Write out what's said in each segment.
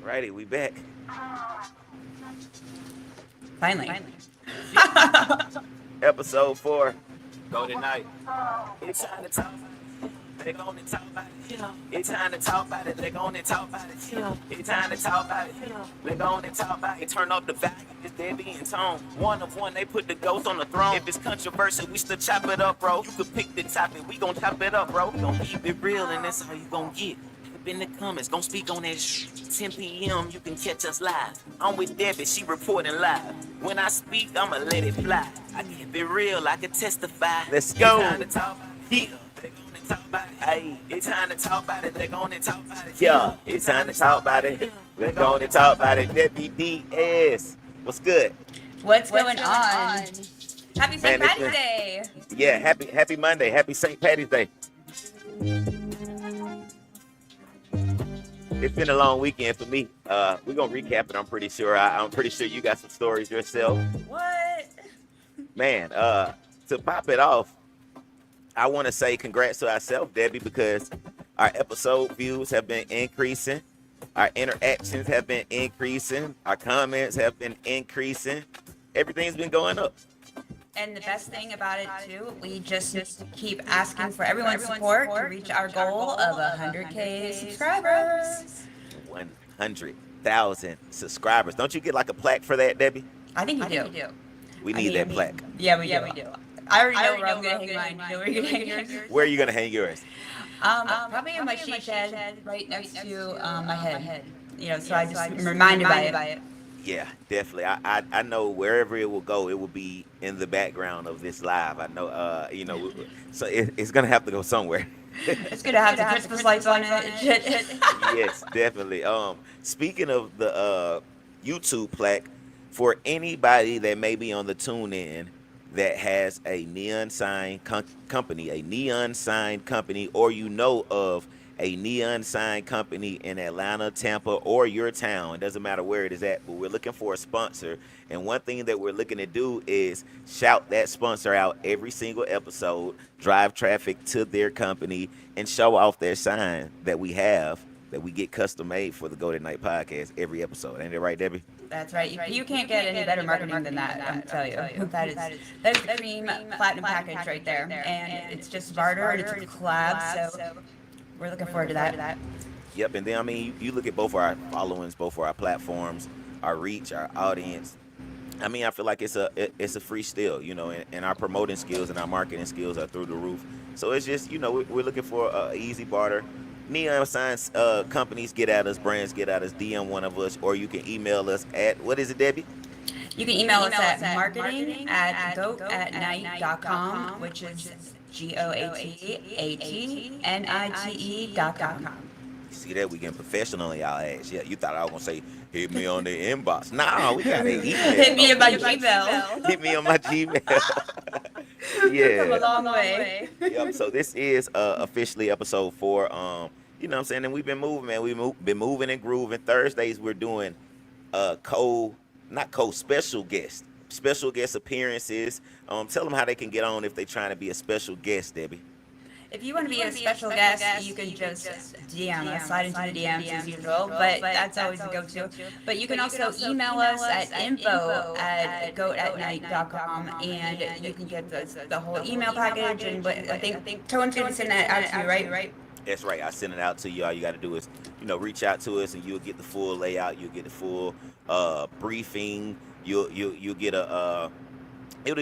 Alrighty, we back. Finally. Episode 4. Go tonight. It's time to talk. They gonna talk about it. It's time to talk about it. They gonna talk about it. It's time to talk about it. They gonna talk about it. Turn up the value. It's Debbie and Tone. One of one, they put the ghost on the throne. If it's controversial, we still chop it up, bro. You could pick the topic. We gon' chop it up, bro. We gon' keep it real, and that's how you gon' get. In the comments, gon' speak on that 10 p.m. You can catch us live. I'm with Debbie, she reporting live. When I speak, I'ma let it fly. I keep it real, I can testify. Let's go. It's time to talk about it. Yeah, they gonna talk about it. Hey, it's time to talk about it. They gonna talk about it. Yeah, it's time to talk about it. They gonna talk about it. Debbie DS. What's good? What's going on? Happy St. Patty's Day. Yeah, happy Monday. Happy St. Patty's Day. It's been a long weekend for me. We're gonna recap it. I'm pretty sure. I'm pretty sure you got some stories yourself. What? Man, to pop it off, I want to say congrats to ourselves, Debbie, because our episode views have been increasing, our interactions have been increasing, our comments have been increasing. Everything's been going up. And the best thing about it, too, we just keep asking for everyone's support to reach our goal of 100K subscribers. 100,000 subscribers. Don't you get like a plaque for that, Debbie? I think you do. We need that plaque. Yeah, we do. I already know where I'm going to hang mine. You know where you're going to hang yours? Where are you going to hang yours? Probably in my sheet shed, right next to my head. You know, so I just am reminded by it. Yeah, definitely. I know wherever it will go, it will be in the background of this live. I know, so it's going to have to go somewhere. It's going to have the Christmas lights on it. Yes, definitely. Speaking of the YouTube plaque, for anybody that may be on the tune in that has a neon sign company, or you know of a neon sign company in Atlanta, Tampa, or your town. It doesn't matter where it is at, but we're looking for a sponsor. And one thing that we're looking to do is shout that sponsor out every single episode, drive traffic to their company, and show off their sign that we have, that we get custom made for the Go Nite Podcast every episode. Ain't it right, Debbie? That's right. You can't get any better marketing than that, I'll tell you. That is the cream platinum package right there. And it's just barter, and it's a collab, so we're looking forward to that. Yep, and then, I mean, you look at both of our followings, both of our platforms, our reach, our audience. I mean, I feel like it's a free steal, you know, and our promoting skills and our marketing skills are through the roof. So it's just, you know, we're looking for easy barter. Neon signs companies get at us, brands get at us, DM one of us, or you can email us at, what is it, Debbie? You can email us at marketing@goat@nite.com, which is GOATATNITE.com. See that? We getting professional in y'all ass. Yeah, you thought I was going to say, hit me on the inbox. Nah, we got an email. Hit me on my Gmail. Hit me on my Gmail. Yeah. Come a long way. Yep, so this is officially episode 4. You know what I'm saying? And we've been moving, man. We've been moving and grooving. Thursdays, we're doing special guest appearances. Tell them how they can get on if they're trying to be a special guest, Debbie. If you want to be a special guest, you can just DM us, slide into the DMs as usual, but that's always the go-to. But you can also email us at info@goat@nite.com, and you can get the whole email package, and I think Tone's going to send that out to you, right? That's right. I send it out to you. All you got to do is, you know, reach out to us, and you'll get the full layout. You'll get the full briefing. You'll get it'll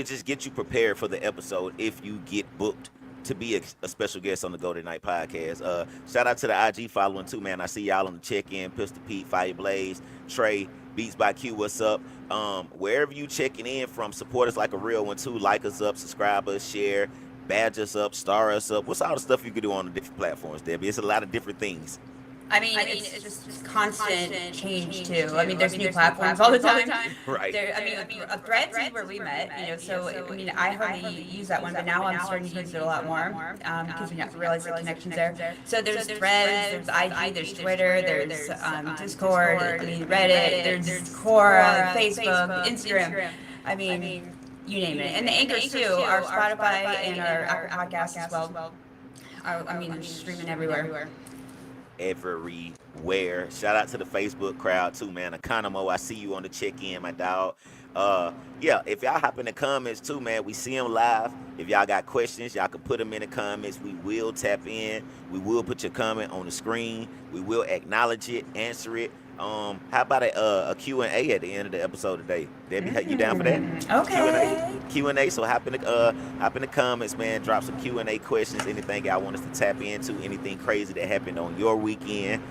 just get you prepared for the episode if you get booked to be a special guest on the Go Nite Podcast. Shout out to the IG following too, man. I see y'all on the check-in. Pistol Pete, Fire Blaze, Trey, Beats by Q, what's up? Wherever you checking in from, support us like a real one too. Like us up, subscribe us, share, badge us up, star us up. What's all the stuff you can do on the different platforms, Debbie? It's a lot of different things. I mean, it's just constant change too. I mean, there's new platforms all the time. Right. Threads is where we met, you know. So I mean, I hardly use that one, but now I'm starting to use it a lot more because we realize the connections there. So there's Threads, there's IG, there's Twitter, there's Discord, Reddit, there's Quora, Facebook, Instagram. I mean, you name it, and the anchors too, our Spotify and our Apple Podcasts as well. I mean, they're streaming everywhere. everywhere. Shout out to the Facebook crowd too, man. Economo, I see you on the check-in, my dog. Yeah, if y'all hop in the comments too, man, we see them live. If y'all got questions, y'all can put them in the comments. We will tap in. We will put your comment on the screen. We will acknowledge it, answer it. How about a Q&A at the end of the episode today? Debbie, you down for that? Okay. Q&A. So hop in the comments, man. Drop some Q&A questions. Anything y'all want us to tap into. Anything crazy that happened on your weekend.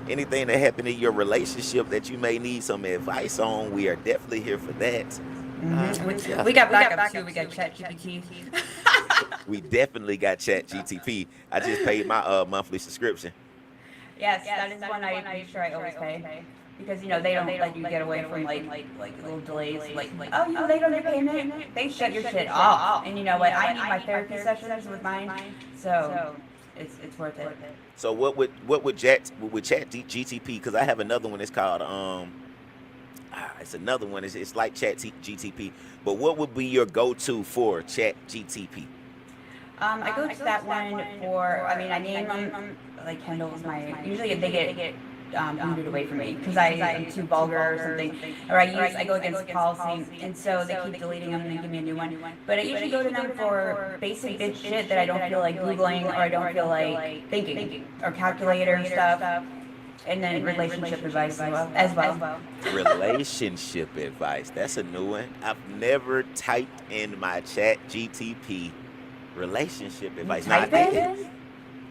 Anything that happened in your relationship that you may need some advice on. We are definitely here for that. Yeah. We got backup too. We got ChatGPT. We definitely got ChatGTP. I just paid my monthly subscription. Yes, that is one I make sure I always pay. Because they don't let you get away from like little delays, like oh you late on your payment, they shut your shit off. And you know what? I need my therapy sessions with mine, so it's worth it. So what would Chat GTP? Because I have another one. It's called it's another one. It's like Chat GTP. But what would be your go-to for Chat GTP? I go to that one for. I mean, I name them like Kendall's my. Usually they get booted away from me because I'm too vulgar or something, or I go against policy, and so they keep deleting them and then give me a new one. But I usually go to them for basic bitch shit that I don't feel like googling or I don't feel like thinking or calculator stuff, and then relationship advice as well. Relationship advice. That's a new one. I've never typed in my Chat GTP relationship advice. Type it?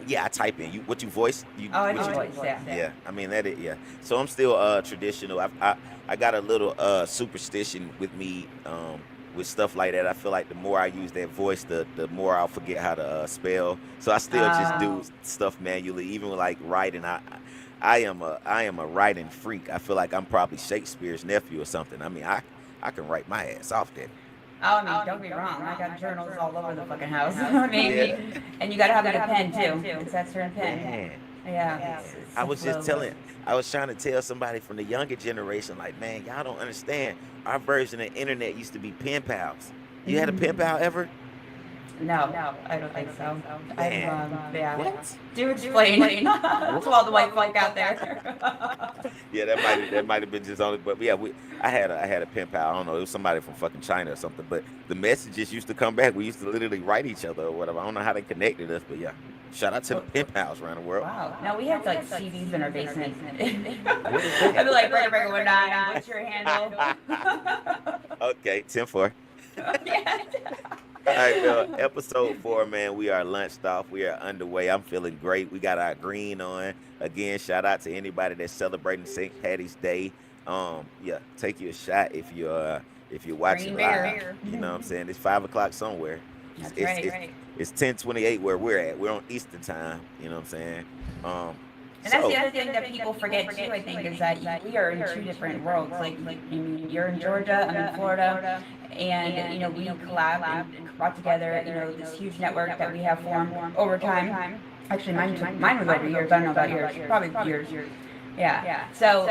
Yeah, I type in. What you voice? It's voice. Yeah. Yeah, I mean that. Yeah. So I'm still traditional. I got a little superstition with me with stuff like that. I feel like the more I use that voice, the more I'll forget how to spell. So I still just do stuff manually, even with like writing. I am a writing freak. I feel like I'm probably Shakespeare's nephew or something. I mean, I can write my ass off that. Oh, I mean, don't be wrong. I got journals all over the fucking house. I mean, and you gotta have a pen too. It's that certain pen. Man. Yeah. I was trying to tell somebody from the younger generation, like, man, y'all don't understand. Our version of the internet used to be pen pals. You had a pen pal ever? No, I don't think so. Man. Yeah. What? Do explain to all the white folk out there. Yeah, that might have been just on it, but yeah, I had a pen pal. I don't know, it was somebody from fucking China or something. But the messages used to come back. We used to literally write each other or whatever. I don't know how they connected us, but yeah, shout out to the pen pals around the world. Wow. Now we have like CDs in our basement. I'd be like, breaker 19, what's your handle? Okay, 10-4. Yeah. All right, well, episode 4, man. We are launched off. We are underway. I'm feeling great. We got our green on. Again, shout out to anybody that's celebrating St. Patty's Day. Yeah, take you a shot if you're watching live. You know what I'm saying? It's 5:00 somewhere. That's right. It's 10:28 where we're at. We're on Eastern time. You know what I'm saying? And that's the other thing that people forget too, I think, is that we are in two different worlds. Like you're in Georgia, I'm in Florida, and we collab and brought together, this huge network that we have formed over time. Actually, mine was over years. I don't know about yours. Probably years. Yeah. So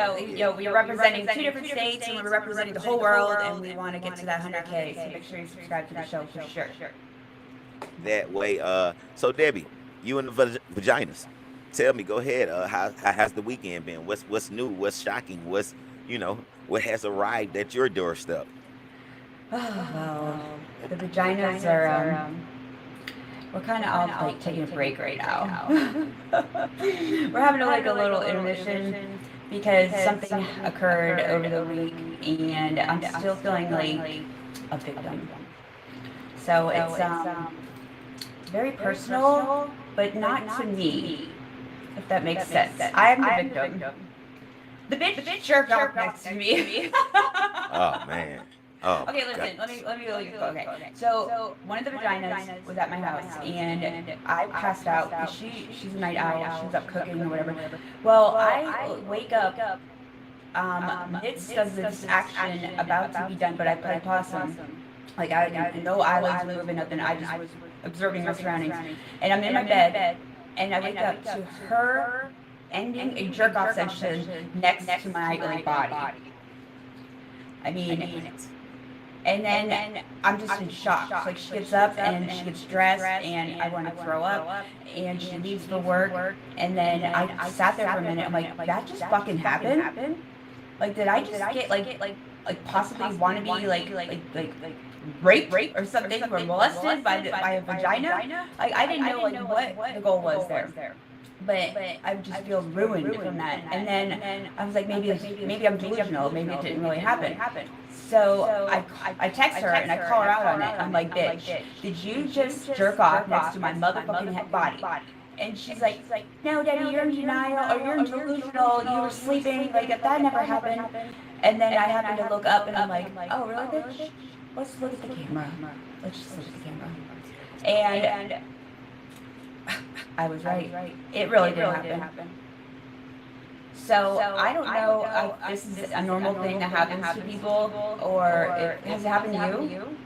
we're representing two different states, and we're representing the whole world, and we want to get to that 100K. So make sure you subscribe to the show for sure. That way. So Debbie, you and the vaginas. Tell me, go ahead. How has the weekend been? What's new? What's shocking? What has arrived at your doorstep? Oh, well, the vaginas are. We're kind of all like taking a break right now. We're having a little intermission because something occurred over the week, and I'm still feeling like a victim. So it's very personal, but not to me. If that makes sense. I'm the victim. The bitch jerked off next to me. Oh man. Oh. Okay, listen. Let me go. Okay. So one of the vaginas was at my house, and I passed out because she's a night owl. She was up cooking or whatever. Well, I wake up midst of this action about to be done, but I played possum. Like no eyelids moving, nothing. I just was observing my surroundings, and I'm in my bed. And I wake up to her ending a jerk-off session next to my body. I mean, And then I'm just in shock. So, like, she gets up and she gets dressed, and I want to throw up, and she leaves for work. And then I sat there for a minute. I'm like, that just fucking happened? Like, did I just get like possibly want to be like raped or something, or molested by a vagina? Like, I didn't know like what the goal was there. But I just feel ruined from that. And then I was like, maybe I'm delusional. Maybe it didn't really happen. So I text her and I call her out on it. I'm like, bitch, did you just jerk off next to my motherfucking body? And she's like, no, Daddy, you're in denial, or you're delusional. You were sleeping. Like, that never happened. And then I happened to look up, and I'm like, oh, really, bitch? Let's look at the camera. Let's just look at the camera. And I was right. It really did happen. So I don't know if this is a normal thing that happens to people, or has it happened to you?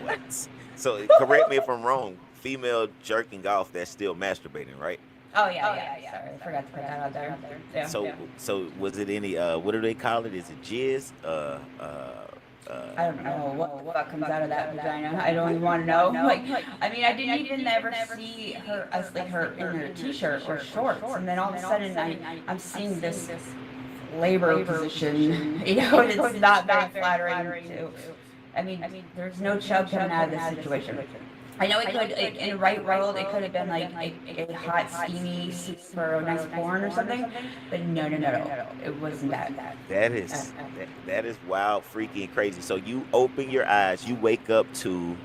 What? So correct me if I'm wrong. Female jerking off, that's still masturbating, right? Oh yeah. Sorry, I forgot to put that out there. Yeah. So was it any what do they call it? Is it jizz? I don't know what comes out of that vagina. I don't even want to know. Like, I mean, I didn't even ever see her in her t-shirt or shorts, and then all of a sudden I'm seeing this labor position. You know, and it's not very flattering too. I mean, there's no chub coming out of this situation. I know it could, in the right world, it could have been like a hot, steamy soup for a nice porn or something, but no, it wasn't that. That is wild, freaky, and crazy. So you open your eyes, you wake up to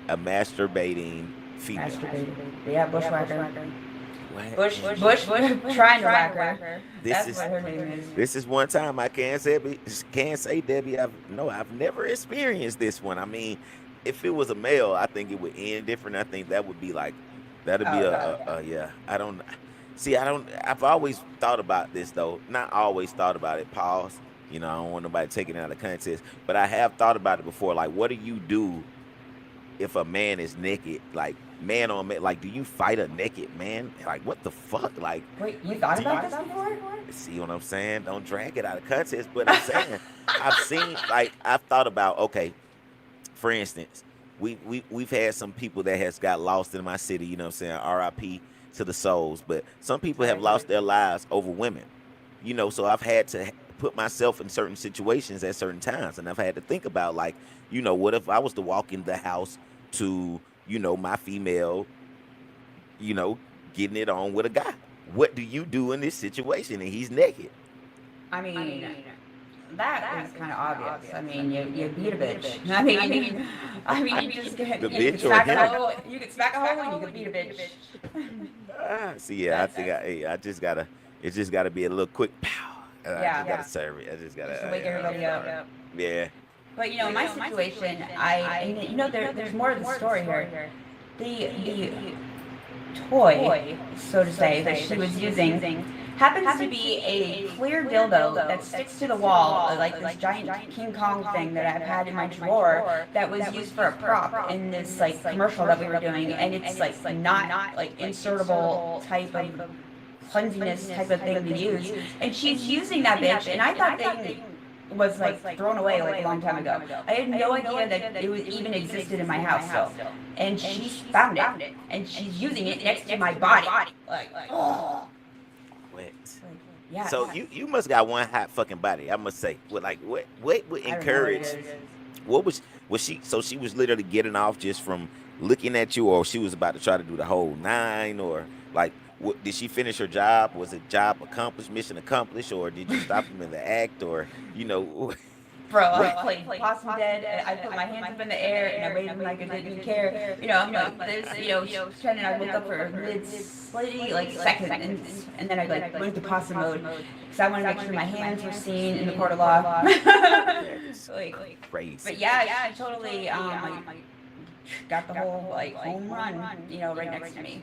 a masturbating female. Yeah, bushwhacker. Bush, trying to whack her. That's what her name is. This is one time I can't say, Debbie, I've never experienced this one. I mean, if it was a male, I think it would end different. I think that would be like, yeah. I've always thought about this though. Not always thought about it. Pause. You know, I don't want nobody taking it out of context. But I have thought about it before. Like, what do you do if a man is naked? Like, man on man. Like, do you fight a naked man? Like, what the fuck? Like, wait, you thought about this before? See what I'm saying? Don't drag it out of context. But I'm saying, I've thought about, okay, for instance, we've had some people that has got lost in my city, you know what I'm saying? RIP to the souls. But some people have lost their lives over women. You know, so I've had to put myself in certain situations at certain times. And I've had to think about, like, you know, what if I was to walk in the house to, you know, my female, you know, getting it on with a guy? What do you do in this situation? And he's naked. I mean, that is kind of obvious. I mean, you beat a bitch. I mean, you just get the you bitch can or smack him? a hole. You can smack a hole and you can beat a bitch. See, yeah, I think I just gotta. It just gotta be a little quick pow. I just gotta serve it. I just gotta Just wake everybody up. Yeah. But you know, my situation, you know, there's more to the story here. The toy, so to say, that she was using happens to be a clear dildo that sticks to the wall, like this giant King Kong thing that I've had in my drawer that was used for a prop in this like commercial that we were doing, and it's like not like insertable type of clumsiness type of thing to use, and she's using that bitch, and I thought that thing was like thrown away like a long time ago. I had no idea that it was even existed in my house still, and she found it, and she's using it next to my body. Like oh. Wait. Yeah. So you must got one hot fucking body, I must say. What would encourage? What was she? So she was literally getting off just from looking at you, or she was about to try to do the whole nine, or like, did she finish her job? Was it job accomplished, mission accomplished, or did you stop him in the act, or you know? Bro, I played Possum Dead. I put my hands up in the air and I raised them like I didn't care. You know, I'm like this, you know, trying to look up for a mid-slitty, like second, and then I like went to possum mode because I wanted to make sure my hands were seen in the court of law. like Crazy. But yeah, she totally got the whole like home run, you know, right next to me.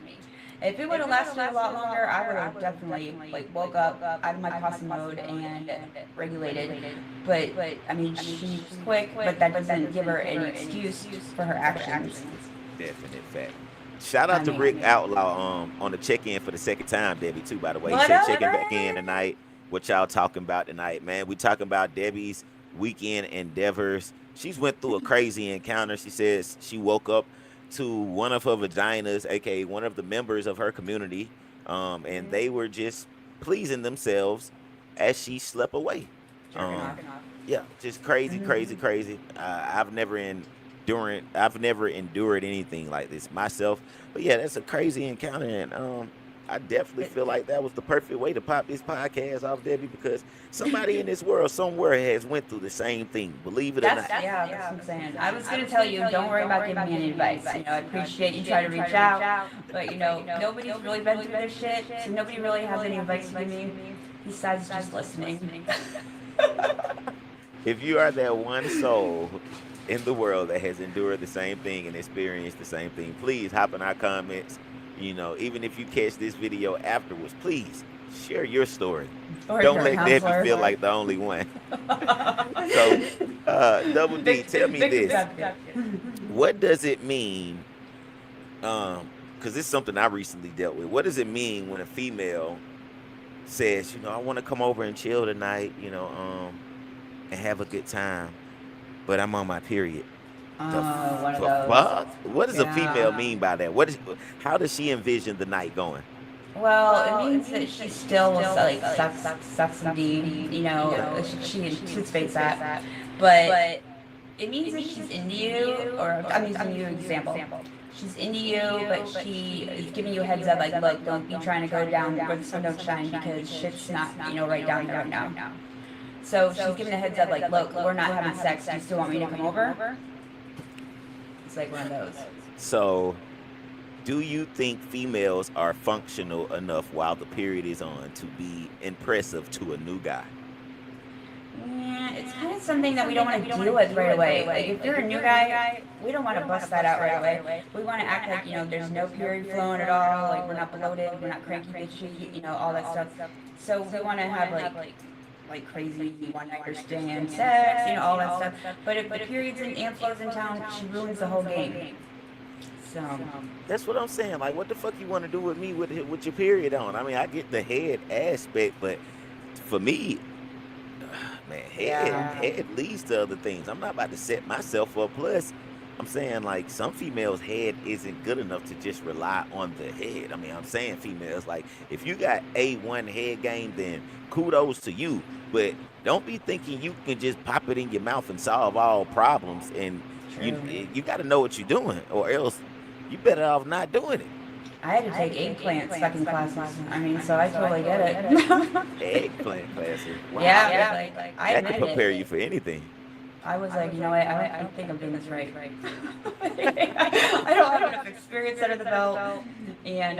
If it would have lasted a lot longer, I would have definitely like woke up out of my possum mode and regulated. But I mean, she's quick, but that doesn't give her any excuse for her actions. Definite fact. Shout out to Rick Outlaw on the check-in for the second time, Debbie, too, by the way. He What said up, checking Rick? back in tonight. What y'all talking about tonight, man? We talking about Debbie's weekend endeavors. She's went through a crazy encounter. She says she woke up to one of her vaginas, aka one of the members of her community, and they were just pleasing themselves as she slept away. Jerking Um, off. yeah, just crazy, crazy, crazy. I've never endured anything like this myself. But yeah, that's a crazy encounter, and I definitely feel like that was the perfect way to pop this podcast off, Debbie, because somebody in this world somewhere has went through the same thing. Believe it or not. Yeah, that's what I'm saying. I was gonna tell you, don't worry about giving me any advice. I appreciate you trying to reach out, but nobody's really been through this shit, so nobody really has any advice to give me besides just listening. If you are that one soul in the world that has endured the same thing and experienced the same thing, please hop in our comments. Even if you catch this video afterwards, please share your story. Or Don't your let Debbie counselor. feel like the only one. So, Double D, tell me this. What does it mean? Because it's something I recently dealt with. What does it mean when a female says, I want to come over and chill tonight, and have a good time, but I'm on my period? One of Fuck? those. What does a female Yeah. mean by that? How does she envision the night going? Well, it means that she still will like sucks indeed. She anticipates that, but it means that she's into you, or I'm using you example. She's into you, but she is giving you a heads up, like, look, don't be trying to go down where the sun don't shine because shit's not, right down there right now. So she's giving a heads up, like, look, we're not having sex. Do you still want me to come over? It's like one of those. So, do you think females are functional enough while the period is on to be impressive to a new guy? Yeah, it's kind of something that we don't want to deal with right away. Like, if you're a new guy, we don't want to bust that out right away. We want to act like, there's no period flowing at all, like, we're not bloated, we're not cranky, bitchy, all that stuff. So we want to have, like crazy one-night stand sex, all that stuff. But if the period's and flows in town, she ruins the whole game. So That's what I'm saying. Like, what the fuck you want to do with me with your period on? I mean, I get the head aspect, but for me, man, head leads to other things. I'm not about to set myself up. Plus, I'm saying, like, some females' head isn't good enough to just rely on the head. I mean, I'm saying females, like, if you got A1 head game, then kudos to you. But don't be thinking you can just pop it in your mouth and solve all problems. And you got to know what you're doing, or else you better off not doing it. I had to take eggplant sucking classes. I mean, so I totally get it. Eggplant classes. Wow. Yeah, I That could admit prepare it. you for anything. I was like, what? I don't think I'm doing this right. I don't have enough experience under the belt, and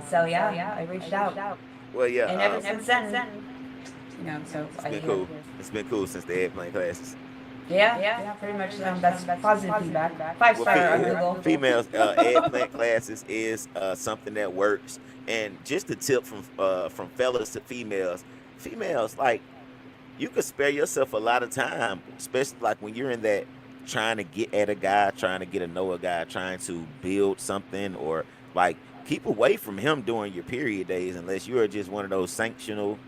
so yeah, I reached out, Well, yeah. and ever since then, so It's been cool. It's been cool since the eggplant classes. Yeah, pretty much. That's positive feedback. 5-star on Google. Females, eggplant classes is something that works. And just a tip from fellas to females. Females, like, you could spare yourself a lot of time, especially like when you're in that trying to get at a guy, trying to get to know a guy, trying to build something, or like keep away from him during your period days unless you are just one of those sanctional,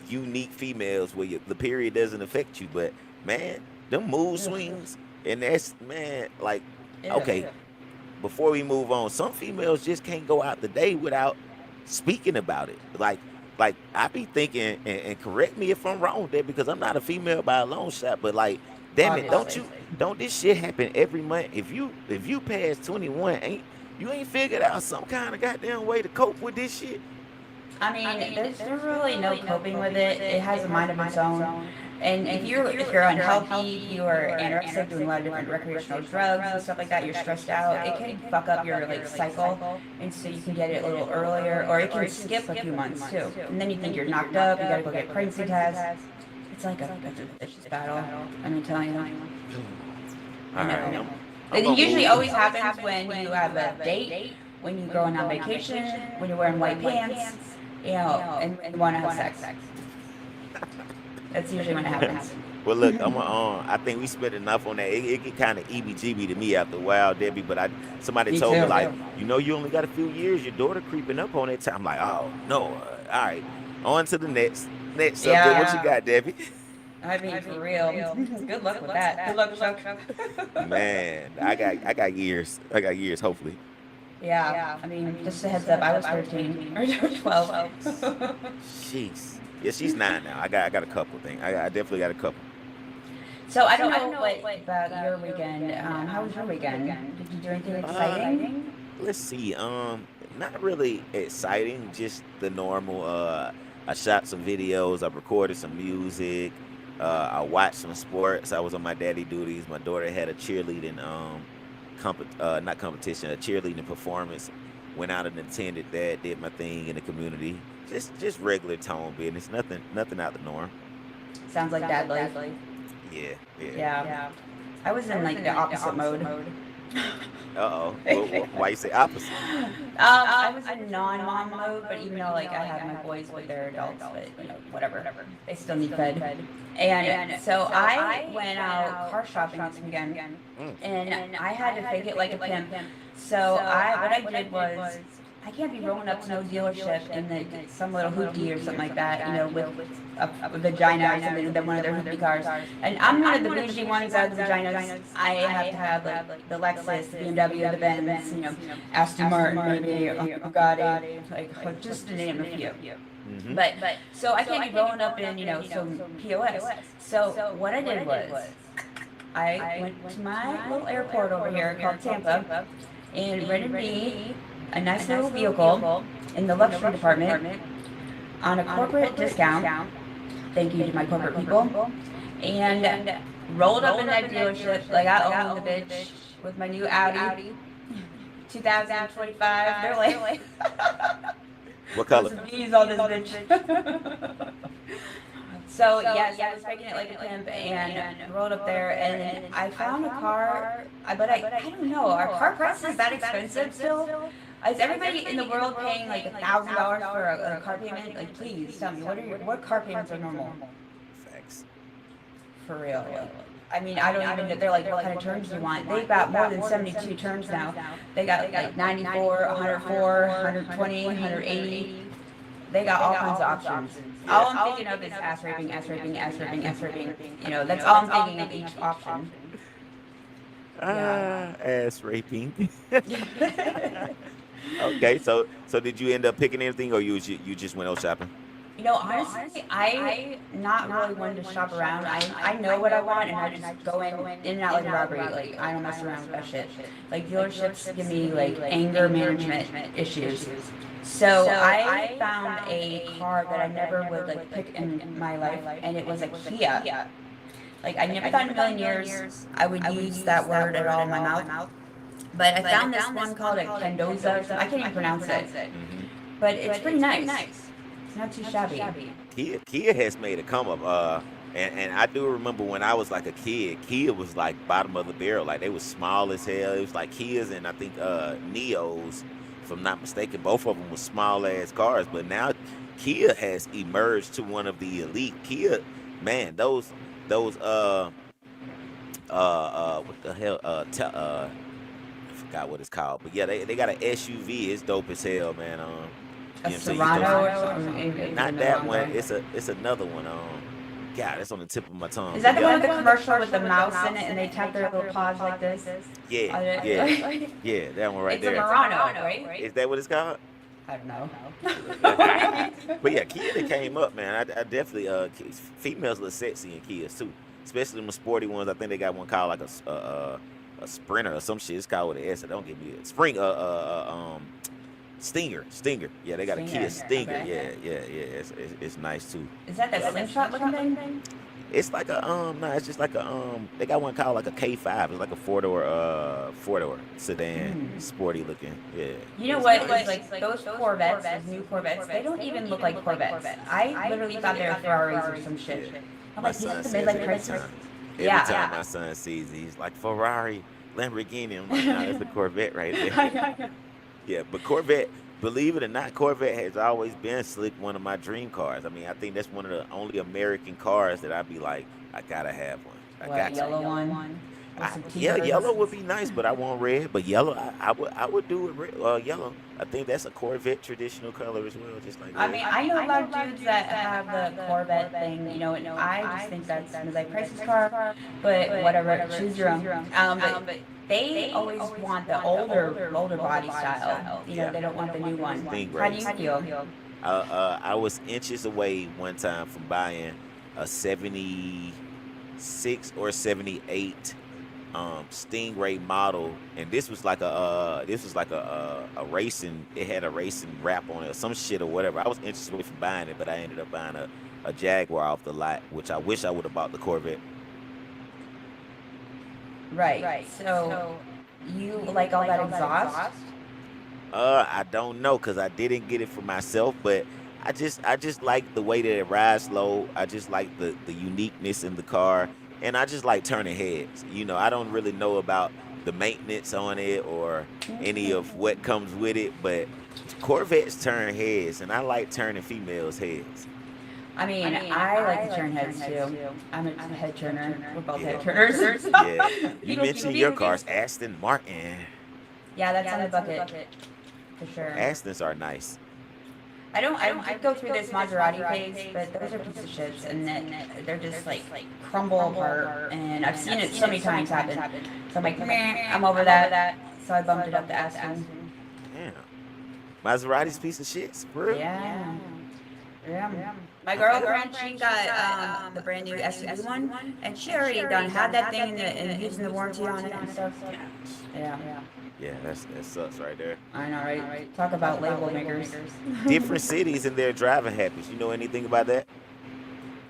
unique females where the period doesn't affect you. But man, them mood swings, and that's, man, like, okay, before we move on, some females just can't go out the day without speaking about it. Like I be thinking, and correct me if I'm wrong there, because I'm not a female by a long shot, but like, damn it, don't this shit happen every month? If you pass 21, you ain't figured out some kind of goddamn way to cope with this shit? I mean, there's really no coping with it. It has a mind of its own. And if you're unhealthy, you are anorexic, doing a lot of different recreational drugs and stuff like that, you're stressed out, it can fuck up your cycle, and so you can get it a little earlier, or it can skip a few months too. And then you think you're knocked up, you gotta go get pregnancy tests. It's like a vicious battle. I'm telling you. All right. It usually always happens when you have a date, when you're going on vacation, when you're wearing white pants, and want to have sex. That's usually when it happens. Well, look, I think we spent enough on that. It get kind of EBGB to me after a while, Debbie. But somebody told me, like, you only got a few years. Your daughter creeping up on that time. I'm like, oh no. All right, on to the next subject. What you got, Debbie? I mean, for real. Good luck with that. Good luck, Chuck. Man, I got years. I got years. Hopefully. Yeah, I mean, just a heads up, I was 13 or 12. Jeez. Yeah, she's 9 now. I got a couple things. I definitely got a couple. So I don't know what about your weekend. How was your weekend? Did you do anything exciting? Let's see. Not really exciting. Just the normal. I shot some videos. I recorded some music. I watched some sports. I was on my daddy duties. My daughter had a cheerleading not competition, a cheerleading performance. Went out and attended that. Did my thing in the community. Just regular tone business. Nothing out the norm. Sounds like dad life. Yeah. Yeah. I was in like the opposite mode. Uh-oh. Why you say opposite? I was in non-mom mode, but even though like I have my boys with their adults, but whatever, they still need fed. And so I went out car shopping this weekend, and I had to fake it like a pimp. So what I did was I can't be rolling up to no dealership in some little hoopty or something like that, with a vagina or something, then one of their hoopty cars. And I'm one of the bougie ones out of the vaginas. I have to have like the Lexus, the BMW, the Benz, Aston Martin, maybe a Bugatti, like just to name a few. Mm-hmm. But so I can't be rolling up in some POS. So what I did was I went to my little airport over here called Tampa and rented me a nice little vehicle in the luxury department on a corporate discount. Thank you to my corporate people. And rolled up in that dealership like I own the bitch with my new Audi 2025. They're like, what color? some V's on this bitch. So yes, I was faking it like a pimp and rolled up there, and I found a car. But I don't know. Are car prices that expensive still? Is everybody in the world paying like $1,000 for a car payment? Like, please tell me, what car payments are normal? Facts. For real. I mean, I don't even know. They're like, what kind of terms do you want? They've got more than 72 terms now. They got like 94, 104, 120, 180. They got all kinds of options. All I'm thinking of is ass raping, ass raping, ass raping, ass raping. That's all I'm thinking of each option. Ass raping. Okay, so did you end up picking anything, or you just went out shopping? Honestly, I not really one to shop around. I know what I want, and I just go in and out like a robbery. Like, I don't mess around with that shit. Like, dealerships give me like anger management issues. So I found a car that I never would like pick in my life, and it was a Kia. Like, I never thought in a million years I would use that word at all in my mouth. But I found this one called a Kendoza. I can't even pronounce it. Mm-hmm. But it's pretty nice. It's not too shabby. Kia has made a come up. And I do remember when I was like a kid, Kia was like bottom of the barrel. Like, they was small as hell. It was like Kias and I think Neos, if I'm not mistaken. Both of them were small ass cars. But now Kia has emerged to one of the elite. Kia, man, those what the hell I forgot what it's called, but yeah, they got an SUV. It's dope as hell, man. A Serrano or something? Not that one. It's another one. God, it's on the tip of my tongue. Is that the one with the commercial with the mouse in it and they tap their little paws like this? Yeah, that one right there. It's a Murano, right? Is that what it's called? I don't know. But yeah, Kia that came up, man. I definitely females look sexy in Kias too, especially them sporty ones. I think they got one called like a Sprinter or some shit. It's called with an S. Don't give me it. Stinger. Yeah, they got a Kia Stinger. Okay. Yeah. It's nice too. Is that the slingshot looking thing? It's like a no, it's just like a they got one called like a K5. It's like a four-door sedan, sporty looking. Yeah. You know what? It's like those Corvettes, those new Corvettes, they don't even look like Corvettes. I literally thought they were Ferraris or some shit. I'm like, son these says are it midlife crisis. every time my son sees it, he's like, Ferrari, Lamborghini. I'm like, nah, that's a Corvette right there. Yeah, but Corvette, believe it or not, Corvette has always been slick one of my dream cars. I mean, I think that's one of the only American cars that I'd be like, I gotta have one. I got yellow to. one? Yeah, yellow would be nice, but I want red. But yellow, I would do it red, yellow. I think that's a Corvette traditional color as well, just like I that. mean, I know a lot of dudes that have the Corvette thing, and I just think that's like Price's car, but whatever, choose your own. But they always want the older body style. Yeah. They don't want the new one. Stingray. How do you feel? I was inches away one time from buying a 76 or 78 Stingray model, and this was like a racing. It had a racing wrap on it, or some shit or whatever. I was inches away from buying it, but I ended up buying a Jaguar off the lot, which I wish I would have bought the Corvette. Right. So you like all that exhaust? I don't know, cause I didn't get it for myself, but I just like the way that it rides low. I just like the uniqueness in the car, and I just like turning heads. I don't really know about the maintenance on it or any of what comes with it, but Corvettes turn heads, and I like turning females' heads. I mean, I like to turn heads too. I'm a head turner. We're both head turners. Yeah, you mentioned your cars, Aston Martin. Yeah, that's on the bucket for sure. Astons are nice. I don't go through this Maserati phase, but those are pieces of shits, and then they're just like crumble apart. And I've seen it so many times happen. So I'm like, meh, I'm over that. So I bumped it up to Aston. Damn, Maserati's piece of shit, for real. Yeah. My girlfriend, she got the brand new SUV one, and she already had that thing and using the warranty on it and stuff. Yeah. Yeah, that sucks right there. I know, right? Talk about label makers. Different cities and their driving habits. You know anything about that?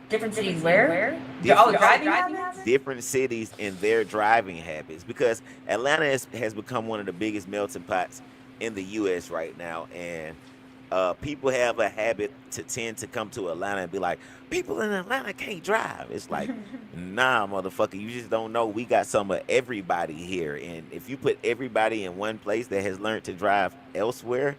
Different cities where? Different- Driving habits? Different cities and their driving habits, because Atlanta has become one of the biggest melting pots in the U.S. right now, and people have a habit to tend to come to Atlanta and be like, people in Atlanta can't drive. It's like, nah, motherfucker, you just don't know. We got some of everybody here, and if you put everybody in one place that has learned to drive elsewhere,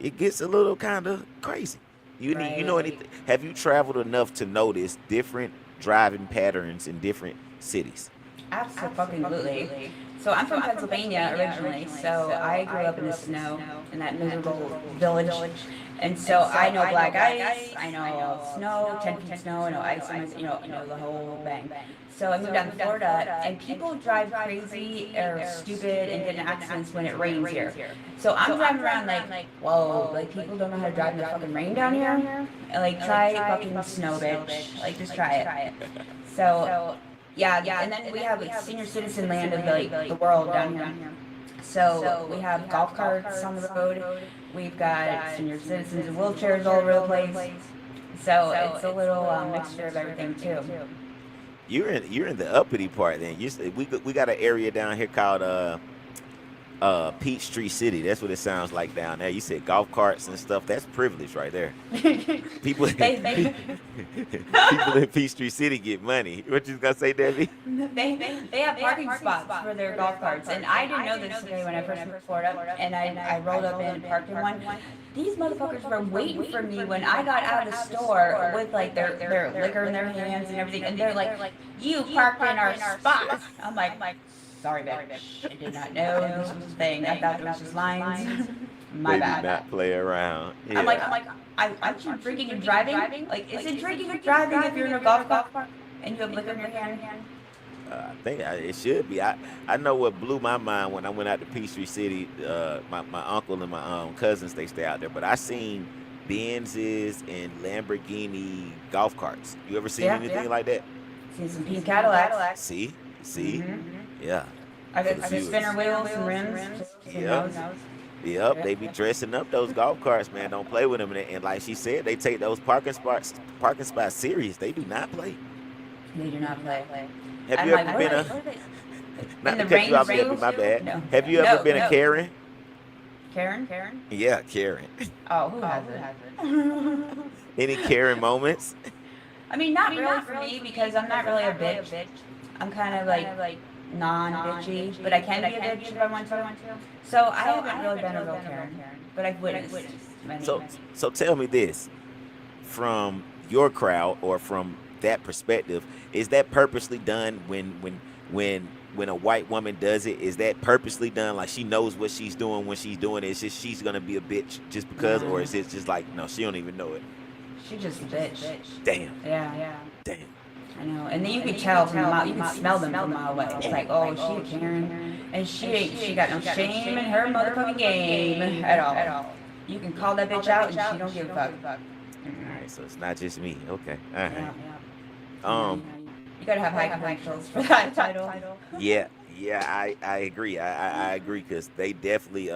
it gets a little kind of crazy. You know anything? Have you traveled enough to notice different driving patterns in different cities? Absolutely. So I'm from Pennsylvania originally, so I grew up in the snow in that miserable village. And so I know black ice, I know snow, 10 feet snow, I know ice, know the whole bang. So I moved down to Florida, and people drive crazy or stupid and get in accidents when it rains here. So I'm driving around like, whoa, like people don't know how to drive in the fucking rain down here. And like, try fucking snow, bitch. Like, just try it. So, yeah, and then we have like senior citizen land of the world down here. So we have golf carts on the road. We've got senior citizens in wheelchairs all over the place. So it's a little mixture of everything too. You're in the uppity part then. We got an area down here called Peachtree City. That's what it sounds like down there. You said golf carts and stuff. That's privilege right there. People in Peachtree City get money. What you gonna say, Debbie? They have parking spots for their golf carts, and I didn't know this today when I first moved to Florida, and I rolled up and parked in one. These motherfuckers were waiting for me when I got out of the store with like their liquor in their hands and everything, and they're like, "You parked in our spot." I'm like, sorry, bitch. I did not know this was a thing. I thought it was just lines. My bad. Do not play around. Yeah. I'm like, aren't you drinking and driving? Like, is it drinking and driving if you're in a golf cart and you have liquor in your hand? I think it should be. I know what blew my mind when I went out to Peachtree City. My uncle and my cousins, they stay out there, but I seen Benzes and Lamborghini golf carts. You ever seen anything like that? Seen some pink Cadillacs. See? Mm-hmm. Yeah. I got spinner wheels and rims. Yep, they be dressing up those golf carts, man. Don't play with them. And like she said, they take those parking spots serious. They do not play. They do not play. Have you ever been not to cut you off, Debbie, my bad. No. Have you ever been a Karen? Karen? Yeah, Karen. Oh, who hasn't? Any Karen moments? I mean, not really for me, because I'm not really a bitch. I'm kind of like non-bitchy, but I can be a bitch if I want to. So I haven't really been a real Karen, but I've witnessed many. So tell me this, from your crowd or from that perspective, is that purposely done when when a white woman does it, is that purposely done? Like she knows what she's doing when she's doing it. It's just she's gonna be a bitch just because, or is it just like no, she don't even know it? She just a bitch. Damn. Yeah. Damn. I know. And then you could tell from a mile, you could smell them from a mile away. It's like, oh, she a Karen, and she got no shame in her motherfucking game at all. You can call that bitch out, and she don't give a fuck. All right, so it's not just me. Okay. All right. Yeah. You gotta have high credentials for that title. Yeah, I agree. I agree because they definitely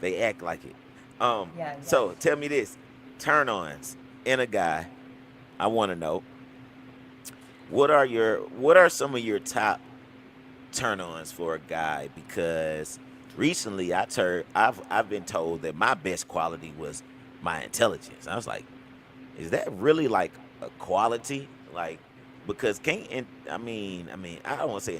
they act like it. Yeah. So tell me this, turn-ons in a guy. I want to know what are some of your top turn-ons for a guy? Because recently I've been told that my best quality was my intelligence. I was like, is that really like a quality? Like, because I don't want to say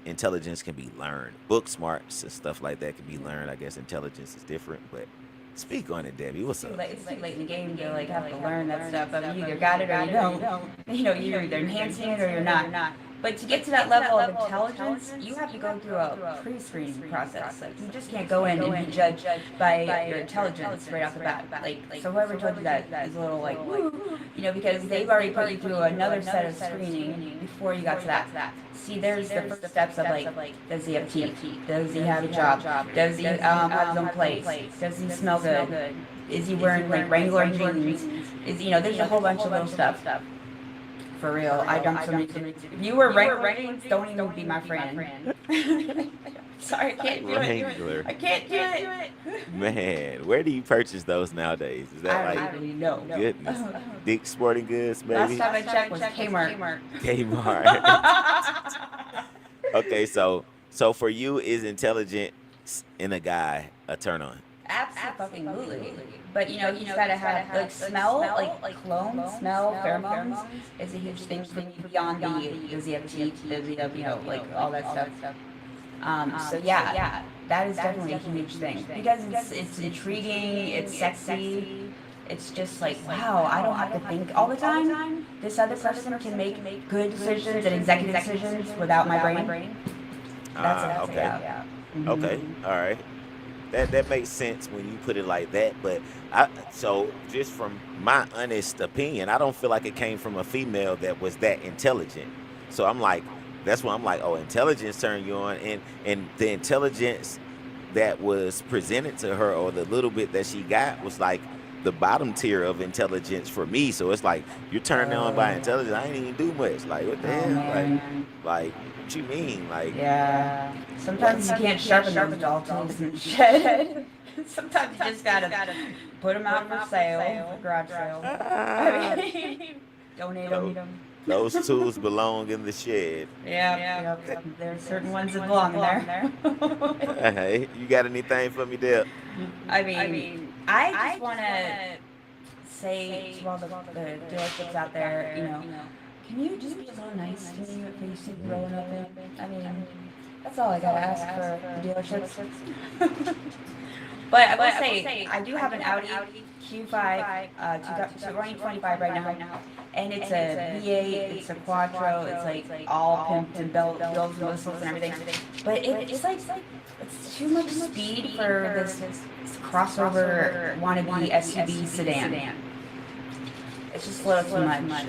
intelligence can be learned. Book smarts and stuff like that can be learned. I guess intelligence is different, but speak on it, Debbie. What's up? It's too late in the game to like have to learn that stuff. I mean, you either got it or you don't. You know, you're either enhancing it or you're not. But to get to that level of intelligence, you have to go through a pre-screening process. Like, you just can't go in and be judged by your intelligence right off the bat. Like, so whoever told you that is a little like, woo, you know, because they've already put you through another set of screening before you got to that. See, there's the first steps of like, does he have teeth? Does he have a job? Does he have his own place? Does he smell good? Is he wearing like Wrangler jeans? There's a whole bunch of little stuff. For real, I dumped so many things. If you were Wrangler, don't even be my friend. Sorry, I can't do it. I can't do it. Man, where do you purchase those nowadays? Is that I like don't even know. goodness? Dick's Sporting Goods, maybe? Last time I checked was Kmart. Kmart. Okay, so for you, is intelligence in a guy a turn on? Absolutely. But he's gotta have like smell, like cologne, smell, pheromones is a huge thing for me beyond does he have teeth, does he have, like all that stuff. So yeah, that is definitely a huge thing because it's intriguing, it's sexy. It's just like, wow, I don't have to think all the time. This other person can make good decisions and executive decisions without my brain. That's okay. Yeah. Mm-hmm. Okay, all right. That makes sense when you put it like that, but so just from my honest opinion, I don't feel like it came from a female that was that intelligent. So I'm like, that's why I'm like, oh, intelligence turned you on, and the intelligence that was presented to her, or the little bit that she got, was like the bottom tier of intelligence for me. So it's like, you're turned on by intelligence. I ain't even do much. Like, what the hell? Like, what you mean? Like, yeah. Sometimes you can't sharpen those dull tools and shit. Sometimes you just gotta put them out for sale, for garage sale. Donate them. Those tools belong in the shed. Yeah. There are certain ones that belong there. Hey, you got anything for me, Deb? I just want to say to all the dealerships out there, can you just be a little nice to me if you see me rolling up in? That's all I gotta ask for the dealerships. But I will say, I do have an Audi Q5, 2025 right now, and it's a V8, it's a Quattro, it's like all pimped and bells and whistles and everything. But it's too much speed for this crossover wannabe SUV sedan. It's just a little too much.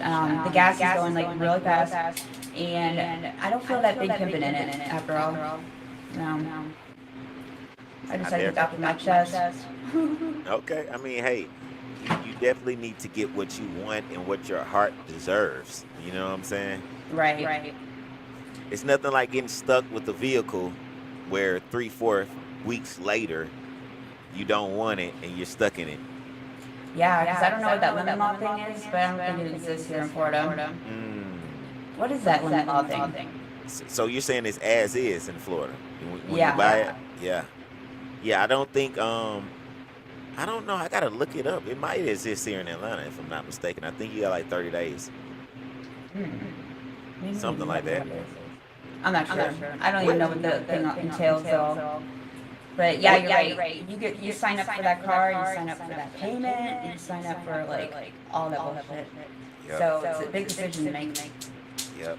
The gas is going like really fast, and I don't feel that big pimping in it after all. No. I decided to get off my chest. Okay, hey, you definitely need to get what you want and what your heart deserves. You know what I'm saying? Right. It's nothing like getting stuck with a vehicle where 3-4 weeks later you don't want it and you're stuck in it. Yeah, because I don't know what that limit law thing is, but I don't think it exists here in Florida. What is that limit law thing? So you're saying it's as is in Florida when you buy it? Yeah, I don't think, I don't know. I got to look it up. It might exist here in Atlanta, if I'm not mistaken. I think you got like 30 days. Something like that. I'm not sure. I don't even know what the thing entails, though. But yeah, you're right. You sign up for that car, you sign up for that payment, and you sign up for like all that bullshit. So it's a big decision to make. Yep.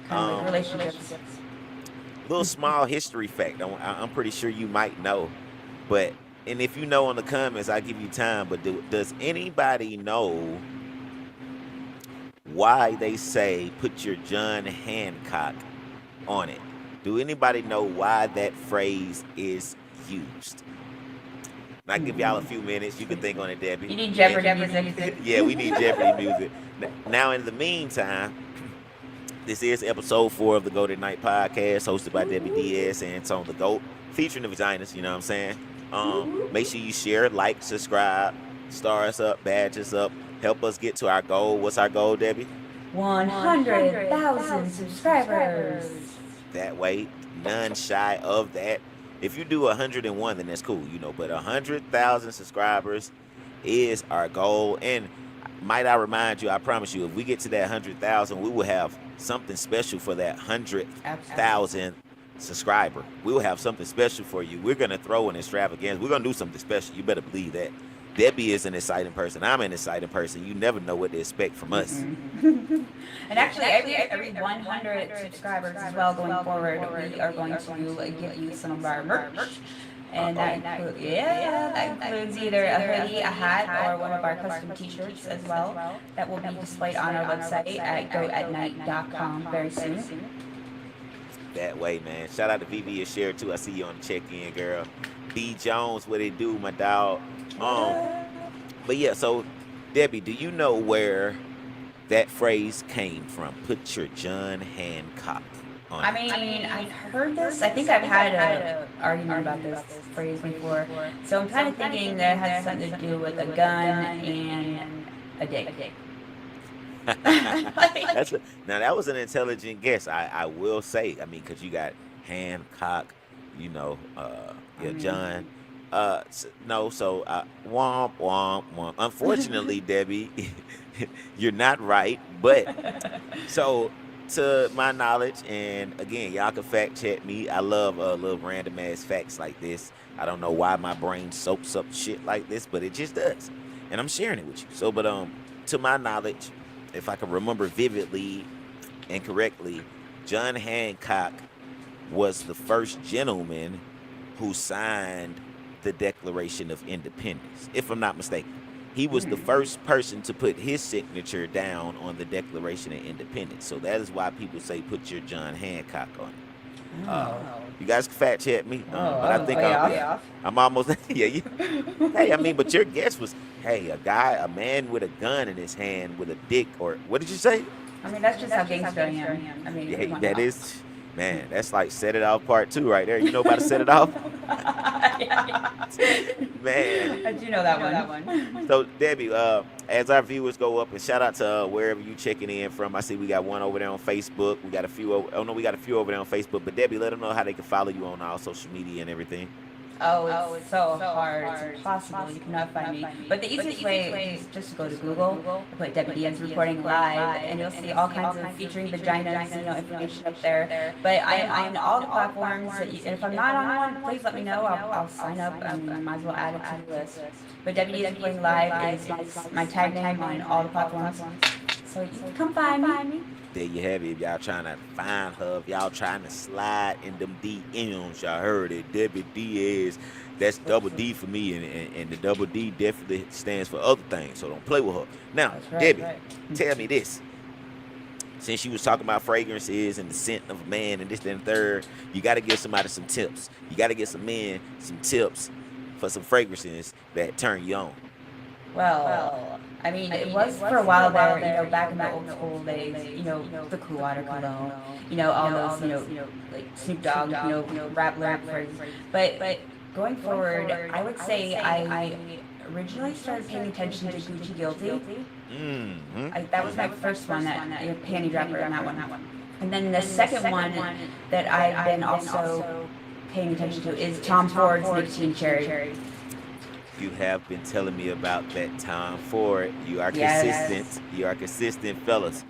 Kind of like relationships. little small history fact. I'm pretty sure you might know, but and if you know in the comments, I give you time. But does anybody know why they say put your John Hancock on it? Do anybody know why that phrase is used? And I give y'all a few minutes. You can think on it, Debbie. You need Jeopardy music. Yeah, we need Jeopardy music. Now, in the meantime, this is episode 4 of the Nite Podcast, hosted by Debbie Diaz and ToneTheGoat, featuring the vaginas. You know what I'm saying? Make sure you share, like, subscribe, star us up, badge us up, help us get to our goal. What's our goal, Debbie? 100,000 subscribers. That way, none shy of that. If you do 101, then that's cool, but 100,000 subscribers is our goal. And might I remind you, I promise you, if we get to that 100,000, we will have something special for that 100,000 subscriber. We will have something special for you. We're going to throw an extravaganza. We're going to do something special. You better believe that. Debbie is an exciting person. I'm an exciting person. You never know what to expect from us. And actually, every 100 subscribers as well going forward, we are going to give you some of our merch. And that includes either a hoodie, a hat, or one of our custom t-shirts as well. That will be displayed on our website at goatnite.com very soon. That way, man. Shout out to VV and Share too. I see you on the check-in, girl. B Jones, what it do, my dog. But yeah, so Debbie, do you know where that phrase came from? Put your John Hancock on it. I mean, I've heard this. I think I've had an argument about this phrase before. So I'm kind of thinking that it has something to do with a gun and a dick. Now that was an intelligent guess. I will say. I mean, because you got Hancock, John. No, so womp womp womp. Unfortunately, Debbie, you're not right. But so to my knowledge, and again, y'all can fact check me. I love little random ass facts like this. I don't know why my brain soaks up shit like this, but it just does, and I'm sharing it with you. So, but to my knowledge, if I can remember vividly and correctly, John Hancock was the first gentleman who signed the Declaration of Independence, if I'm not mistaken. He was the first person to put his signature down on the Declaration of Independence. So that is why people say put your John Hancock on it. You guys can fact check me, but I think I'm almost hey, I mean, but your guess was, hey, a man with a gun in his hand with a dick, or what did you say? I mean, that's just how gangster I am. I mean, yeah, that is, man, that's like Set It Off Part 2 right there. You know about to Set It Off? Man. I do know that one. So, Debbie, as our viewers go up, and shout out to wherever you checking in from. I see we got one over there on Facebook. We got a few we got a few over there on Facebook. But, Debbie, let them know how they can follow you on all social media and everything. It's so hard. It's impossible. You cannot find me. But the easiest way is just to go to Google, put Debbie Diaz Reporting Live, and you'll see all kinds of featuring vaginas, information up there. But I'm on all the platforms. And if I'm not on one, please let me know. I'll sign up. I might as well add it to the list. But Debbie Diaz Reporting Live is my tag name on all the platforms. So you can come find me. There you have it. If y'all trying to find her, if y'all trying to slide in them DMs, y'all heard it. Debbie Diaz, that's double D for me, and the double D definitely stands for other things, so don't play with her. Now, Debbie, tell me this. Since you was talking about fragrances and the scent of a man and this, that, and third, you got to give somebody some tips. You got to give some men some tips for some fragrances that turn you on. Well, I mean, it was for a while there, back in the old school days, the Cool Water cologne, all those, like Snoop Dogg, rap lyric phrases. But going forward, I would say I originally started paying attention to Gucci Guilty. That was my first one, that panty dropper on that one. And then the second one that I've been also paying attention to is Tom Ford's Nicotine Cherry. You have been telling me about that Tom Ford. You are consistent. You are consistent, fellas.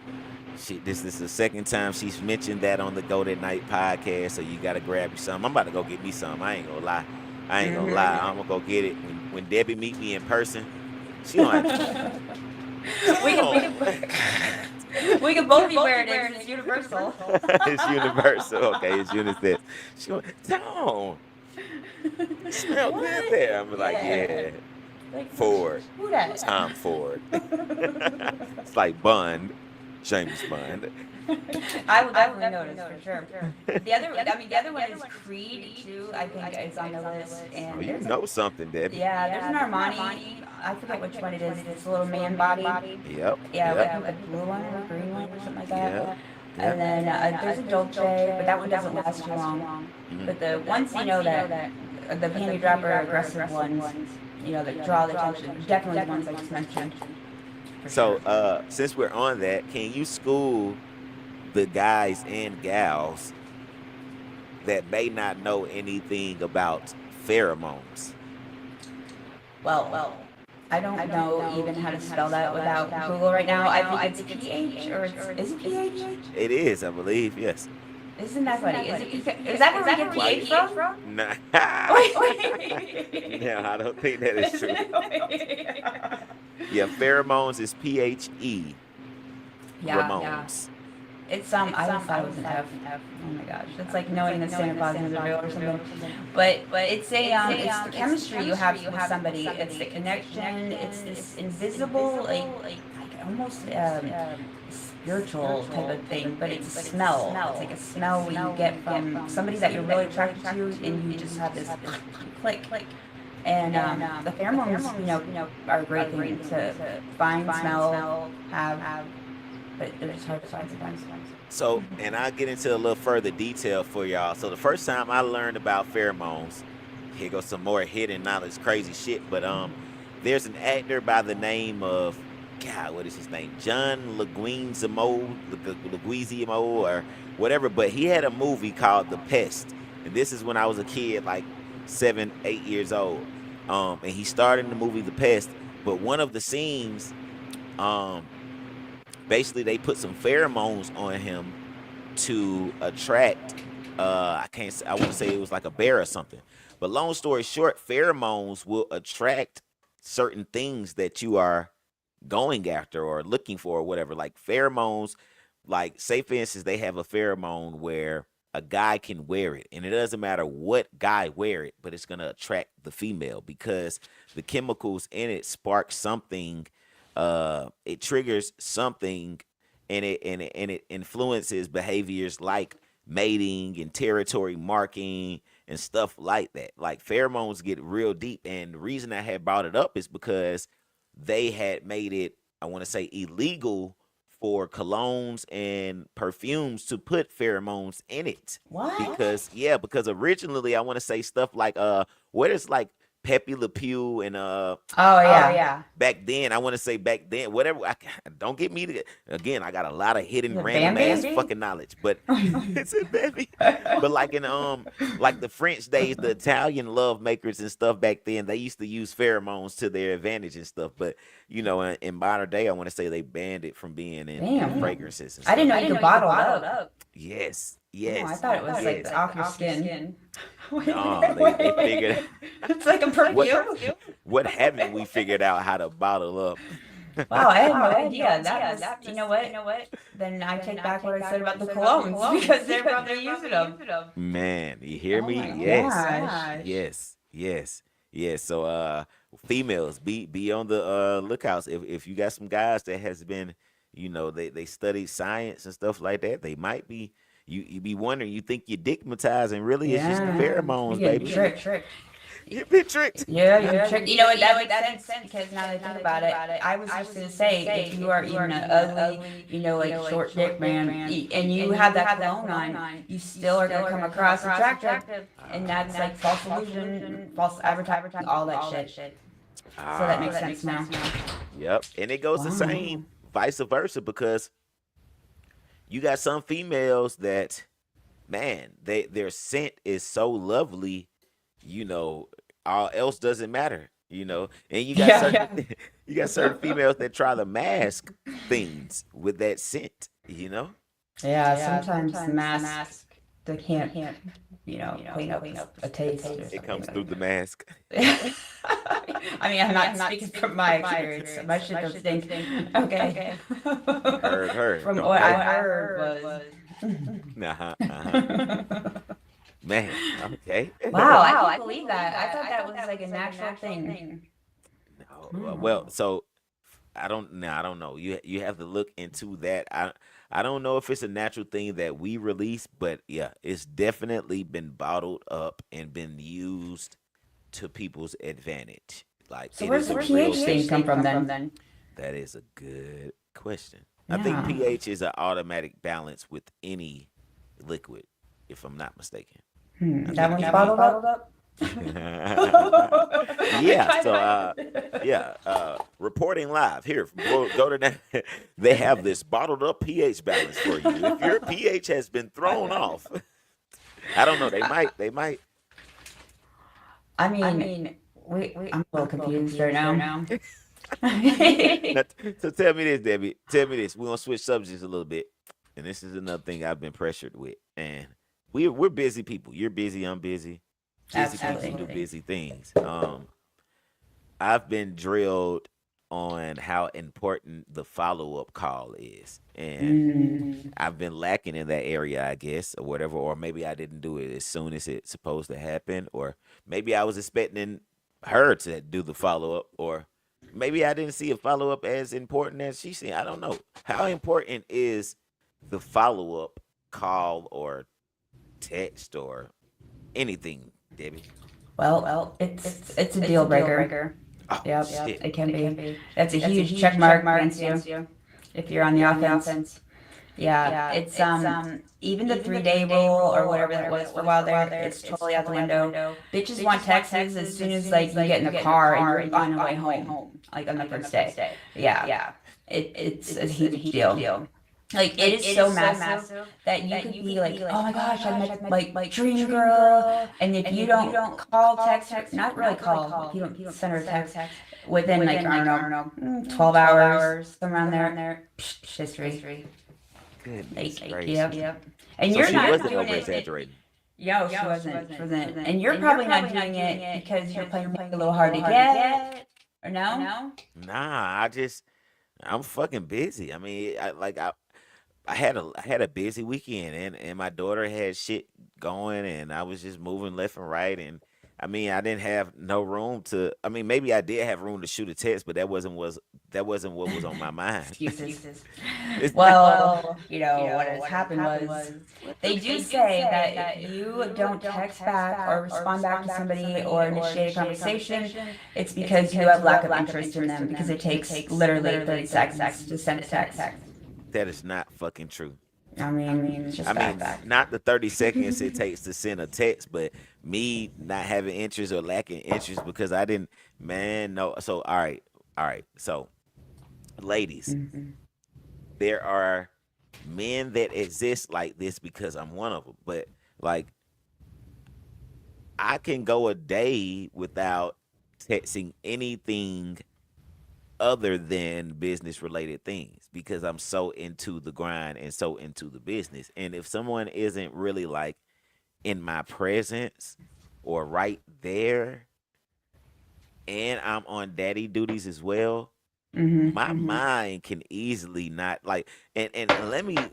This is the second time she's mentioned that on the Nite Podcast, so you got to grab you some. I'm about to go get me some. I ain't gonna lie. I'm gonna go get it. When Debbie meet me in person, she gonna have to... we We can both be wearing it. It's universal. It's universal. Okay, it's unisex. She goes, Tom, you smell good there. I'm like, yeah, Like, Ford. who that? Tom Ford. It's like Bond, James Bond. I would definitely notice for sure. The other one is Creed too. I think is on the list, Oh, and you there's know something, Debbie. yeah, there's an Armani. I forget which one it is. It's a little man body. Yep. Yeah, Yep. I think a blue one or a green one or something like that. Yep. And then there's a Dolce, but that one doesn't last too long. Mhm. But the ones that the panty dropper aggressive ones, that draw the attention, definitely the ones I just mentioned. For So, sure. since we're on that, can you school the guys and gals that may not know anything about pheromones? Well, I don't know even how to spell that without Google right now. I think it's PH or is it PH? It is, I believe, yes. Isn't that funny? Is that where we get PH from? Nah. Wait. No, I don't think that is true. Yeah, pheromones is PHE. Yeah. Ramones. It's I just thought it was an F. Oh my gosh, it's like knowing that Santa Claus is real or something. But it's it's the chemistry you have with somebody. It's the connection. It's this invisible, like almost spiritual type of thing. But it's a smell. It's like a smell you get from somebody that you're really attracted to, and you just have this click. And the pheromones, are a great thing to find, smell, have. But they're just hard to find sometimes. So, and I'll get into a little further detail for y'all. So, the first time I learned about pheromones, here goes some more hidden knowledge, crazy shit. But there's an actor by the name of what is his name? John Leguizamo or whatever. But he had a movie called The Pest, and this is when I was a kid, like 7, 8 years old. And he starred in the movie The Pest. But one of the scenes, basically they put some pheromones on him to attract I want to say it was like a bear or something, but long story short, pheromones will attract certain things that you are going after or looking for or whatever. Like pheromones, like say for instance they have a pheromone where a guy can wear it, and it doesn't matter what guy wear it, but it's going to attract the female because the chemicals in it spark something. It triggers something, and it influences behaviors like mating and territory marking and stuff like that. Like pheromones get real deep, and the reason I had brought it up is because they had made it, I want to say, illegal for colognes and perfumes to put pheromones in it. What? Because originally I want to say stuff like what is like Pepe Le Pew and Oh yeah. back then, I want to say back then, whatever. Don't get me to again. I got a lot of hidden The random ass Bambi? fucking knowledge, but it's a baby. But like in like the French days, the Italian love makers and stuff back then, they used to use pheromones to their advantage and stuff. But in modern day, I want to say they banned it from being in Damn. fragrances. And I didn't stuff. know you could bottle it up. Yes, Oh, yes. I thought it was like yes. off your skin. No, they figured It's like a perfume. what haven't we figured out how to bottle up? Wow, I had no idea. That was, you know what? Then I take back what I said about the colognes because they're probably using them. Man, you hear me? my Yes. gosh. Yes. So females, be on the lookouts. If you got some guys that has been, they studied science and stuff like that, they might be you be wondering, you think you're dickmatizing, really it's just the pheromones, You baby. get tricked. You've been tricked. Yeah, you're tricked. You know what? That makes sense because now that I think about it, I was just gonna say, if you are even an ugly, like short dick man, and you have that cologne on, you still are gonna come across attractive, and that's like false illusion, false advertising, all that shit. So that makes sense now. Yep. And it goes the same vice versa, because you got some females that, man, their scent is so lovely, all else doesn't matter, and you got you got certain females that try to mask things with that scent, Yeah, sometimes the mask they can't, clean up a taste or It something. comes through the mask. I mean, I'm not speaking from my experience. My shit don't stink. Okay. Heard. From what Okay. I heard was. Man, okay. Wow, I can't believe that. I thought that was like a natural thing. No, well, so I don't know. You have to look into that. I don't know if it's a natural thing that we release, but yeah, it's definitely been bottled up and been used to people's advantage. Like So it where's is the a real pH thing. thing come from then? That is a good question. I think Yeah. pH is an automatic balance with any liquid, if I'm not mistaken. I That think one's any bottled up? yeah, so reporting live here. Go to that. They have this bottled up pH balance for you. If your pH has been thrown off, I don't know. They might. I mean, I'm a little confused right now. Now, so tell me this, Debbie. Tell me this. We're gonna switch subjects a little bit, and this is another thing I've been pressured with. And we're busy people. You're busy. I'm busy. Busy people do Absolutely. busy things. I've been drilled on how important the follow up call is, and I've been lacking in that area, I guess, or whatever. Or maybe I didn't do it as soon as it's supposed to happen, or maybe I was expecting her to do the follow up, or maybe I didn't see a follow up as important as she seen. I don't know. How important is the follow up call or text or anything, Debbie? Well, it's a deal breaker. Oh, Yep, shit. it can be. That's a huge check mark against you if you're on the offense. Yeah, it's even the 3-day rule or whatever that was for a while there, it's totally out the window. Bitches want texts as soon as like you get in the car and you're on your way home, like on the first day. Yeah, it's a huge deal. Like it is so massive that you could be like, oh my gosh, I met like dream girl, and if you don't call, text her, not really call, if you don't send her a text within like I don't know, 12 hours, somewhere around there, history. Goodness Like, gracious. yep. And So you're she not wasn't doing over it. exaggerating. No, she wasn't. And you're probably not doing it because you're playing a little hard to get, or no? Nah, I'm fucking busy. I mean, I had a busy weekend, and my daughter had shit going, and I was just moving left and right, and I mean I didn't have no room to. I mean, maybe I did have room to shoot a text, but that wasn't what was on my mind. Excuses. It's Well, what has happened was they do say that if you don't text back or respond back to somebody or initiate a conversation, it's because you have lack of interest in them because it takes literally 30 seconds to send a text. that is not fucking true. I mean, it's just I mean, fact. not the 30 seconds it takes to send a text, but me not having interest or lacking interest because I didn't, man, no. So, all right. So, ladies, there are men that exist like this because I'm one of them. But, like, I can go a day without texting anything other than business related things because I'm so into the grind and so into the business. And if someone isn't really like in my presence or right there and I'm on daddy duties as well, my mind can easily not like and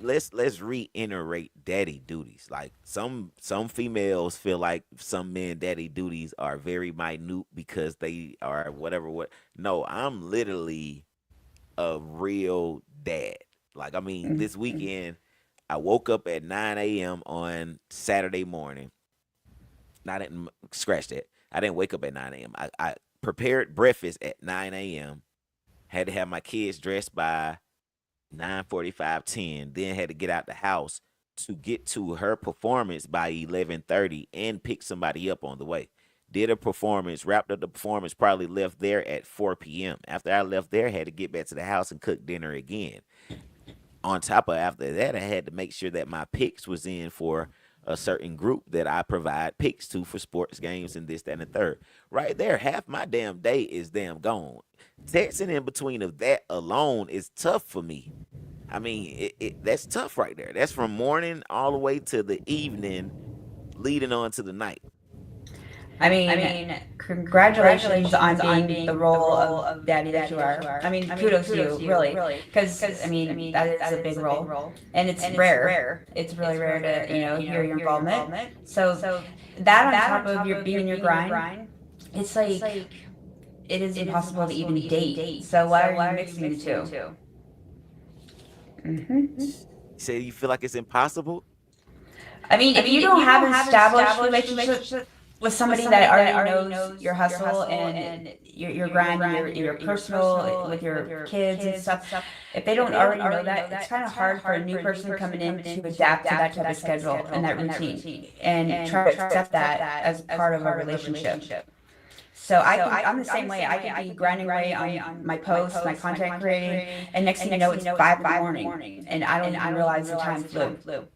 let's reiterate daddy duties. Like some females feel like some men daddy duties are very minute because they are whatever what no, I'm literally a real dad. Like I mean this weekend I woke up at 9 a.m. on Saturday morning. I didn't scratch that. I didn't wake up at 9 a.m. I prepared breakfast at 9 a.m. Had to have my kids dressed by 9:45, 10. Then had to get out the house to get to her performance by 11:30 and pick somebody up on the way. Did a performance, wrapped up the performance, probably left there at 4 p.m. After I left there, had to get back to the house and cook dinner again. On top of after that, I had to make sure that my picks was in for a certain group that I provide picks to for sports games and this, that, and the third. Right there, half my damn day is damn gone. Texting in between of that alone is tough for me. I mean, that's tough right there. That's from morning all the way to the evening, leading on to the night. I mean, congratulations on being the role of daddy that you are. I mean, kudos to you, really, because I mean that is a big role, and it's rare. It's really rare to hear your involvement. So that on top of your being in your grind, it's like it is impossible to even date. So why are you mixing the two? You say you feel like it's impossible. I mean, if you don't have an established relationship with somebody that already knows your hustle and your grind and your personal with your kids and stuff, if they don't already know that, it's kind of hard for a new person coming in to adapt to that type of schedule and that routine and try to accept that as part of a relationship. So I'm the same way. I could be grinding away on my posts, my content creating, and next thing you know, it's 5 in the morning, and I don't even realize the time flew.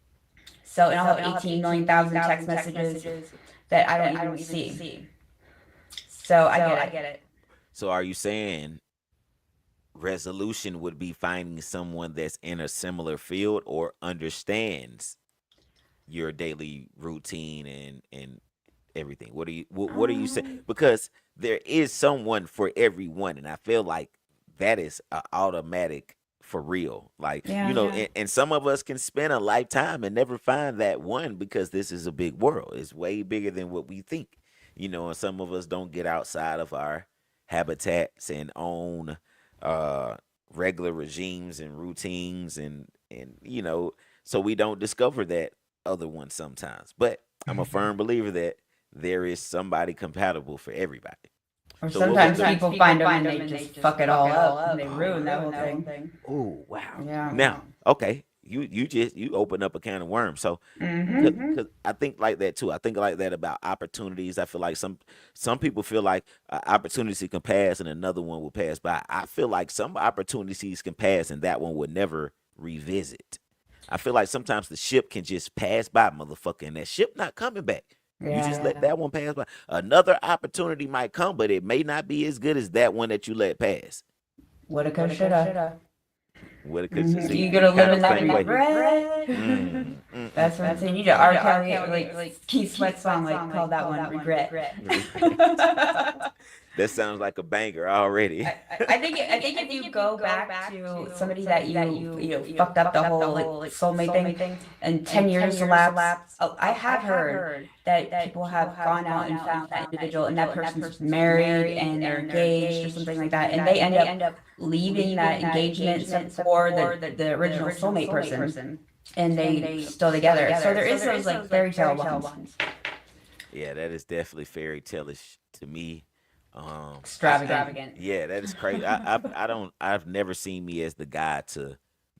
So, and I'll have 18 million thousand text messages that I don't even see. So I get it. So are you saying resolution would be finding someone that's in a similar field or understands your daily routine and everything? What are you saying? Because there is someone for everyone, and I feel like that is a automatic for real. Like, and some of us can spend a lifetime and never find that one because this is a big world. It's way bigger than what we think. And some of us don't get outside of our habitats and own regular regimes and routines and so we don't discover that other one sometimes. But I'm a firm believer that there is somebody compatible for everybody. Or so sometimes people find them and they just fuck it all up and they ruin that whole thing. Oh wow! Yeah. Now, okay, you open up a can of worms. So, because I think like that too. I think like that about opportunities. I feel like some people feel like opportunity can pass and another one will pass by. I feel like some opportunities can pass and that one will never revisit. I feel like sometimes the ship can just pass by, motherfucker, and that ship not coming back. You just let that one pass by. Another opportunity might come, but it may not be as good as that one that you let pass. Woulda, coulda, shoulda. Woulda, coulda, shoulda. You gotta live in that regret. That's what I'm saying. You need to R. Kelly, like Keith Sweat song, like call that one regret. That sounds like a banger already. I think if you go back to somebody that you fucked up the whole like soulmate thing, and 10 years elapsed, I have heard that people have gone out and found that individual, and that person's married and they're engaged or something like that, and they end up leaving that engagement for the original soulmate person, and they still together. So there is those like fairy tale ones. Yeah, that is definitely fairy tale-ish to me. Extravagant. Yeah, that is crazy. I've never seen me as the guy to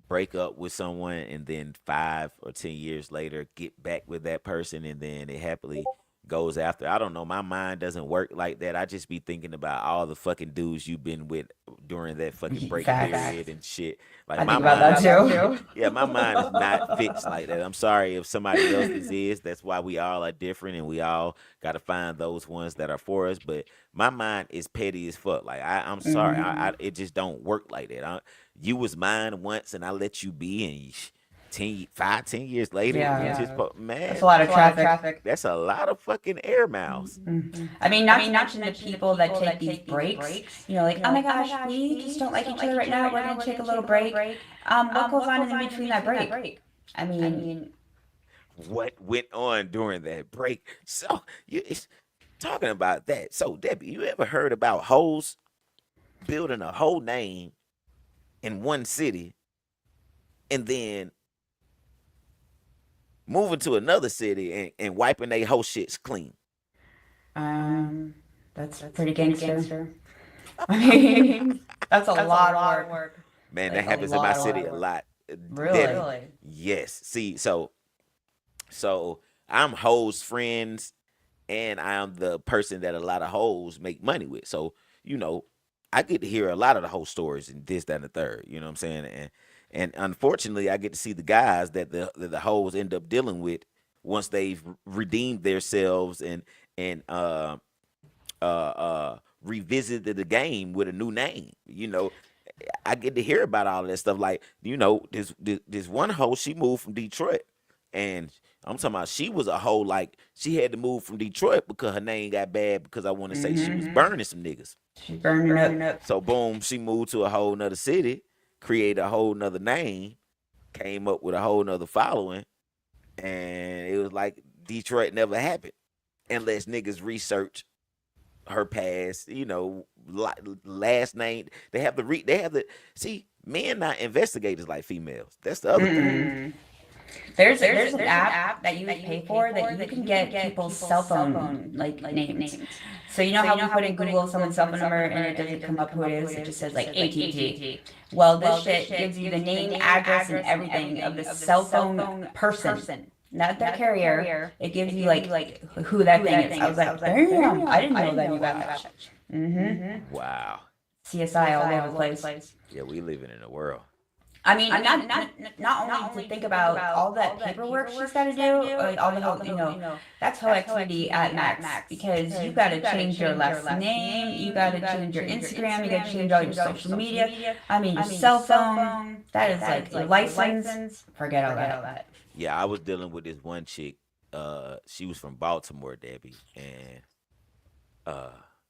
break up with someone and then 5 or 10 years later get back with that person and then it happily goes after. I don't know. My mind doesn't work like that. I just be thinking about all the fucking dudes you've been with during that fucking break period and shit. Like I think about that too. Yeah, my mind is not fixed like that. I'm sorry if somebody else's is. That's why we all are different and we all got to find those ones that are for us. But my mind is petty as fuck. Like I'm sorry. It just don't work like that. You was mine once and I let you be and 10 years later, man, that's a lot of traffic. That's a lot of fucking air miles. I mean, not to mention the people that take these breaks. Like, oh my gosh, we just don't like each other right now. We're gonna take a little break. What goes on in between that break? I mean, what went on during that break? So it's talking about that. So Debbie, you ever heard about hoes building a whole name in one city and then moving to another city and wiping their whole shits clean? That's pretty gangster. I mean, that's a lot of work. Man, that happens in my city a lot. Really? Yes. See, so I'm hoes friends and I'm the person that a lot of hoes make money with. So, I get to hear a lot of the whole stories and this, that, and the third. You know what I'm saying? And unfortunately, I get to see the guys that the hoes end up dealing with once they've redeemed themselves and revisited the game with a new name. I get to hear about all that stuff. Like, this one hoe, she moved from Detroit, and I'm talking about she was a hoe. Like, she had to move from Detroit because her name got bad because I want to say she was burning some niggas. She's burning up. So boom, she moved to a whole nother city, created a whole nother name, came up with a whole nother following, and it was like Detroit never happened unless niggas research her past, last name. They have see, men not investigators like females. That's the other thing. There's an app that you pay for that you can get people's cell phone like names. So you know how you put in Google someone's cell phone number and it doesn't come up who it is, it just says like AT&T. Well, this shit gives you the name, address, and everything of the cell phone person. Not the carrier. It gives you like who that thing is. I was like, damn, I didn't know that you got that. Wow. CSI all over the place. Yeah, we living in a world. I mean, not only to think about all that paperwork she's got to do, like all the whole, that's whole activity at max, because you got to change your last name, you got to change your Instagram, you got to change all your social media. I mean, your cell phone. That is like your license. Forget all that. Yeah, I was dealing with this one chick. She was from Baltimore, Debbie, and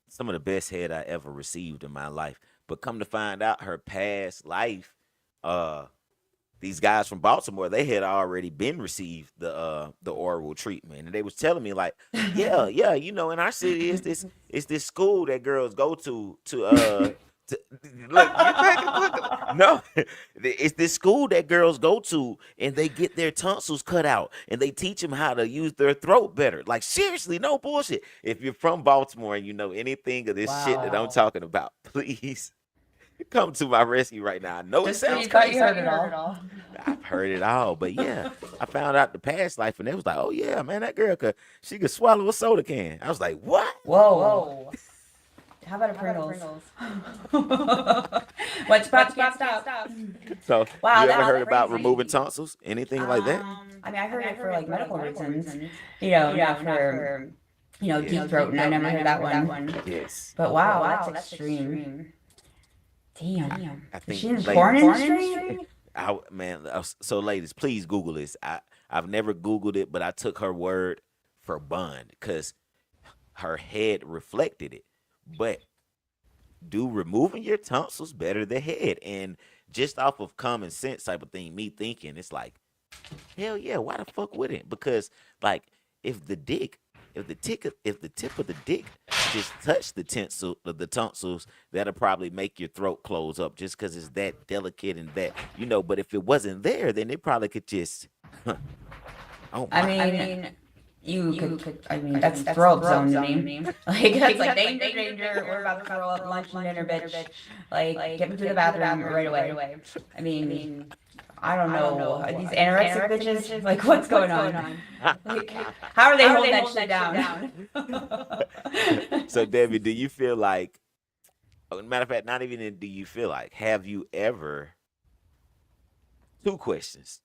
some of the best head I ever received in my life. But come to find out, her past life, these guys from Baltimore, they had already been received the oral treatment, and they was telling me like, yeah, in our city it's this school that girls go to look, no, it's this school that girls go to, and they get their tonsils cut out, and they teach them how to use their throat better. Like, seriously, no bullshit. If you're from Baltimore and you know anything of this shit that I'm talking about, please come to my rescue right now. I know it sounds crazy. You heard it all. I've heard it all, but yeah, I found out the past life, and they was like, "Oh yeah, man, that girl she could swallow a soda can." I was like, "What?" Whoa. How about a Pringles? What's stop. So, Wow, you ever heard crazy. about removing tonsils? Anything like that? I mean, I heard it for like medical reasons, not for deep throat, and I never heard that one. Yes. But wow, that's extreme. Damn. I think Is she in the porn industry? So ladies, please Google this. I've never Googled it, but I took her word for bond because her head reflected it. But do removing your tonsils better the head? And just off of common sense type of thing, me thinking, it's like, hell yeah, why the fuck wouldn't? Because like if the tip of the dick just touch the tonsils, that'll probably make your throat close up just because it's that delicate and that, but if it wasn't there, then it probably could just You could. That's throw up zone to me. Like, that's like danger. We're about to throw up lunch and dinner, bitch. Like, get me to the bathroom right away. I mean, I don't know. Are these anorexic bitches? Like, what's going on? Like, how are they holding that shit down? So, Debbie, do you feel like, matter of fact, not even do you feel like, have you ever,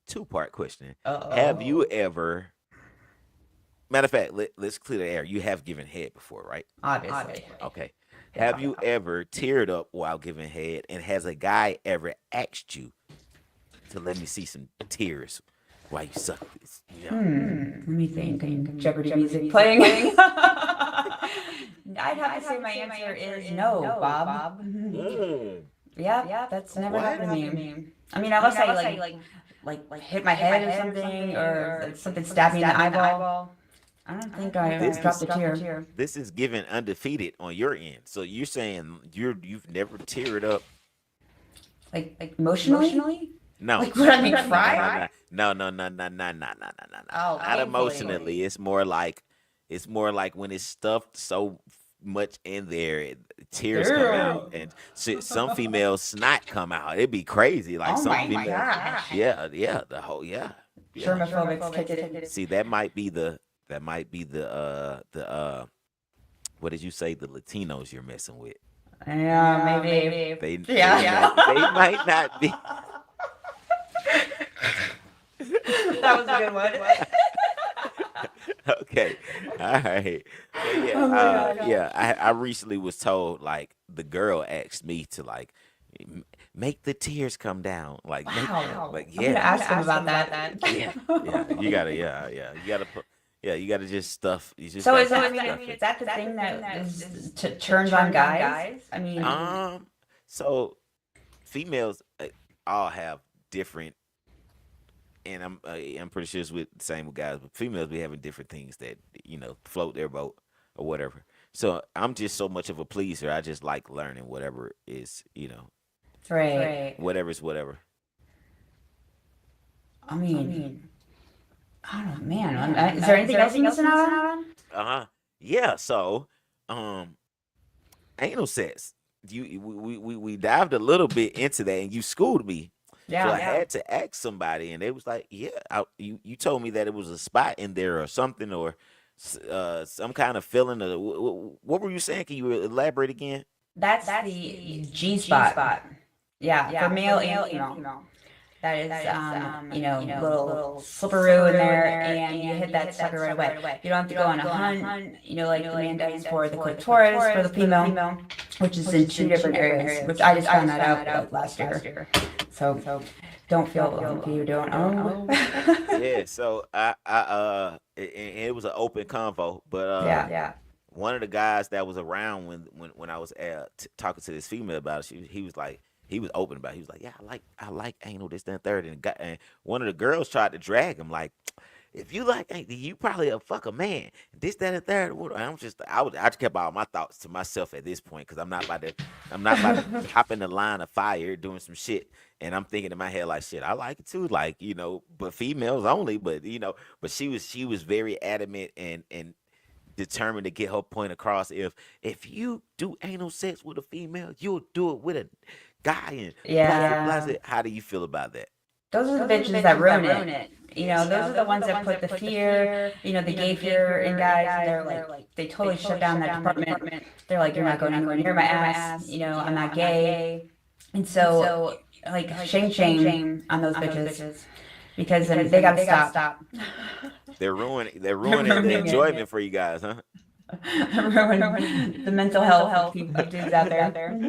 two-part question. Have you ever, matter of fact, let's clear the air. You have given head before, right? Obviously. Okay. Have you ever teared up while giving head, and has a guy ever asked you to let me see some tears while you suck this? Let me think. Jeopardy music playing. I'd have to say my answer is no, Bob. Yeah, that's never happened to me. I mean, unless I like hit my head or something, or like something stabbed me in the eyeball. I don't think I dropped a tear. This is given undefeated on your end. So you're saying you've never teared up, like emotionally? No. Like what I mean, cry? No. Oh, Not emotionally. It's more like when it's stuffed so much in there, tears come out, and shit, some females snot come out. It'd be crazy. Like some females. Gosh. Yeah, the whole Germophobics kick it. See, that might be the what did you say, the Latinos you're messing with? Yeah, maybe. They might not be. That was a good one. Okay, all right. I recently was told, like, the girl asked me to, like, make the tears come down. Like make Wow. like I'm gonna yeah, ask him about that. yeah, yeah. You gotta you gotta put you gotta just stuff. You just So gotta is that, keep I mean, stuffing. is that the thing that turns on guys? I mean, So females all have different, and I'm pretty sure it's with the same with guys, but females be having different things that float their boat or whatever. So I'm just so much of a pleaser. I just like learning whatever is right. whatever's whatever. I mean, I don't know, man. Is there anything else you missing out on? Yeah. So um, anal sex. We dived a little bit into that, and you schooled me. So I had to ask somebody, and they was like, "Yeah, you told me that it was a spot in there or something, or some kind of feeling." What were you saying? Can you elaborate again? That's the G spot. Yeah, for male and female. That is, little slipperoo in there, and you hit that sucker right away. You don't have to go on a hunt, like the man does for the clitoris for the female, which is in two different areas, which I just found that out like last year. So don't feel like you don't know. Yeah. So it was an open convo, but Yeah. one of the guys that was around when I was talking to this female about it, he was like. He was open about it. He was like, "Yeah, I like anal, this, that, and third." And one of the girls tried to drag him, like, "If you like anal, you probably a fuck a man, this, that, and third." And I just kept all my thoughts to myself at this point because I'm not about to hop in the line of fire doing some shit. And I'm thinking in my head like, "Shit, I like it too, like but females only." But but she was very adamant and determined to get her point across. If you do anal sex with a female, you'll do it with a guy and blah, blah, blah. How do you feel about that? Those are the bitches that ruin it. Those are the ones that put the fear, the gay fear in guys, and they're like, they totally shut down that department. They're like, "You're not going anywhere near my ass, I'm not gay." And so, like, shame on those bitches. Because then they gotta stop. They're ruining the enjoyment for you guys, huh? Ruin the mental health of dudes out there.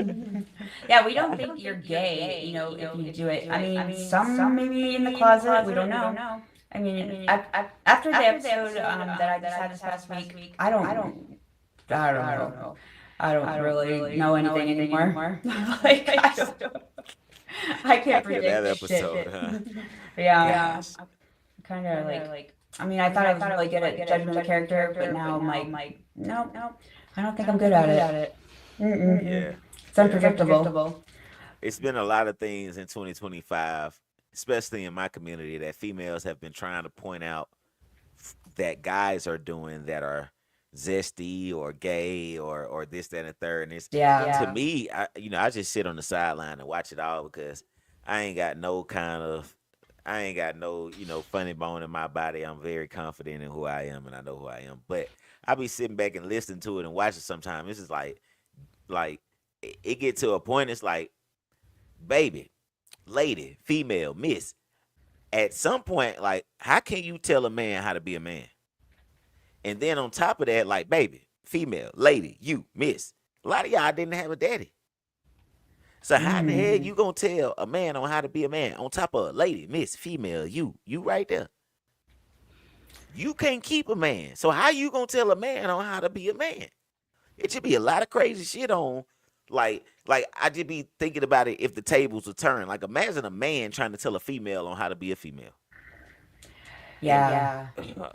Yeah, we don't think you're gay, if you do it. I mean, some maybe in the closet, we don't know. I mean, after the episode that I just had this past week, I don't know. I don't really know anything anymore. Like, I can't predict that episode, shit. huh? Yeah. Kind of like. I mean, I thought I was really good at judging the character, but now I'm like, no, I don't think I'm good at it. Yeah. It's unpredictable. It's been a lot of things in 2025, especially in my community, that females have been trying to point out that guys are doing that are zesty or gay or this, that, and the third. And it's to me, I just sit on the sideline and watch it all because I ain't got no funny bone in my body. I'm very confident in who I am, and I know who I am. But I be sitting back and listening to it and watching sometimes. This is like it get to a point. It's like, baby, lady, female, miss. At some point, like, how can you tell a man how to be a man? And then on top of that, like, baby, female, lady, you, miss. A lot of y'all didn't have a daddy. So how in the hell you gonna tell a man on how to be a man on top of a lady, miss, female, you right there? You can't keep a man. So how you gonna tell a man on how to be a man? It should be a lot of crazy shit on. Like I just be thinking about it if the tables would turn. Like, imagine a man trying to tell a female on how to be a female. Yeah.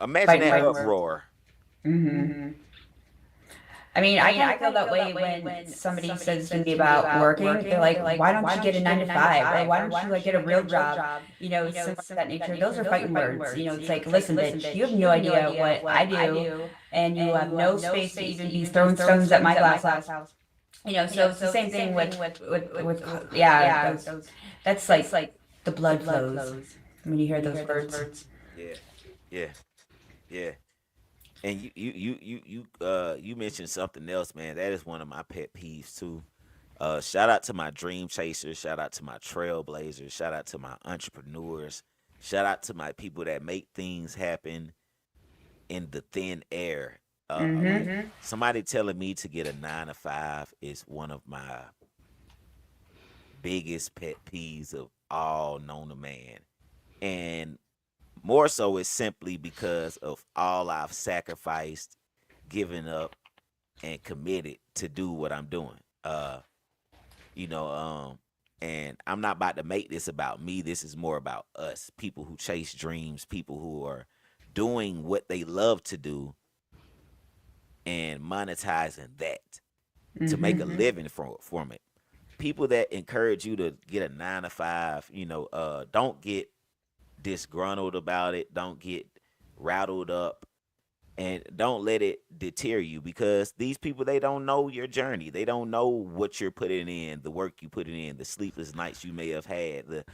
Imagine that uproar. Mm-hmm. I mean, I kind of feel that way when somebody says to me about working. They're like, "Why don't you get a 9 to 5? Or why don't you get a real job?" Something of that nature. Those are fighting words. It's like, listen, bitch, you have no idea what I do, and you have no space to even be throwing stones at my glass house. So it's the same thing with that's like the blood flows when you hear those words. Yeah. And you mentioned something else, man. That is one of my pet peeves too. Shout out to my dream chasers. Shout out to my trailblazers. Shout out to my entrepreneurs. Shout out to my people that make things happen in the thin air. Somebody telling me to get a 9 to 5 is one of my biggest pet peeves of all known to man. And more so it's simply because of all I've sacrificed, given up, and committed to do what I'm doing. You know, and I'm not about to make this about me. This is more about us, people who chase dreams, people who are doing what they love to do and monetizing that to make a living from it. People that encourage you to get a 9 to 5, don't get disgruntled about it, don't get rattled up, and don't let it deter you, because these people, they don't know your journey. They don't know what you're putting in, the work you put in, the sleepless nights you may have had, the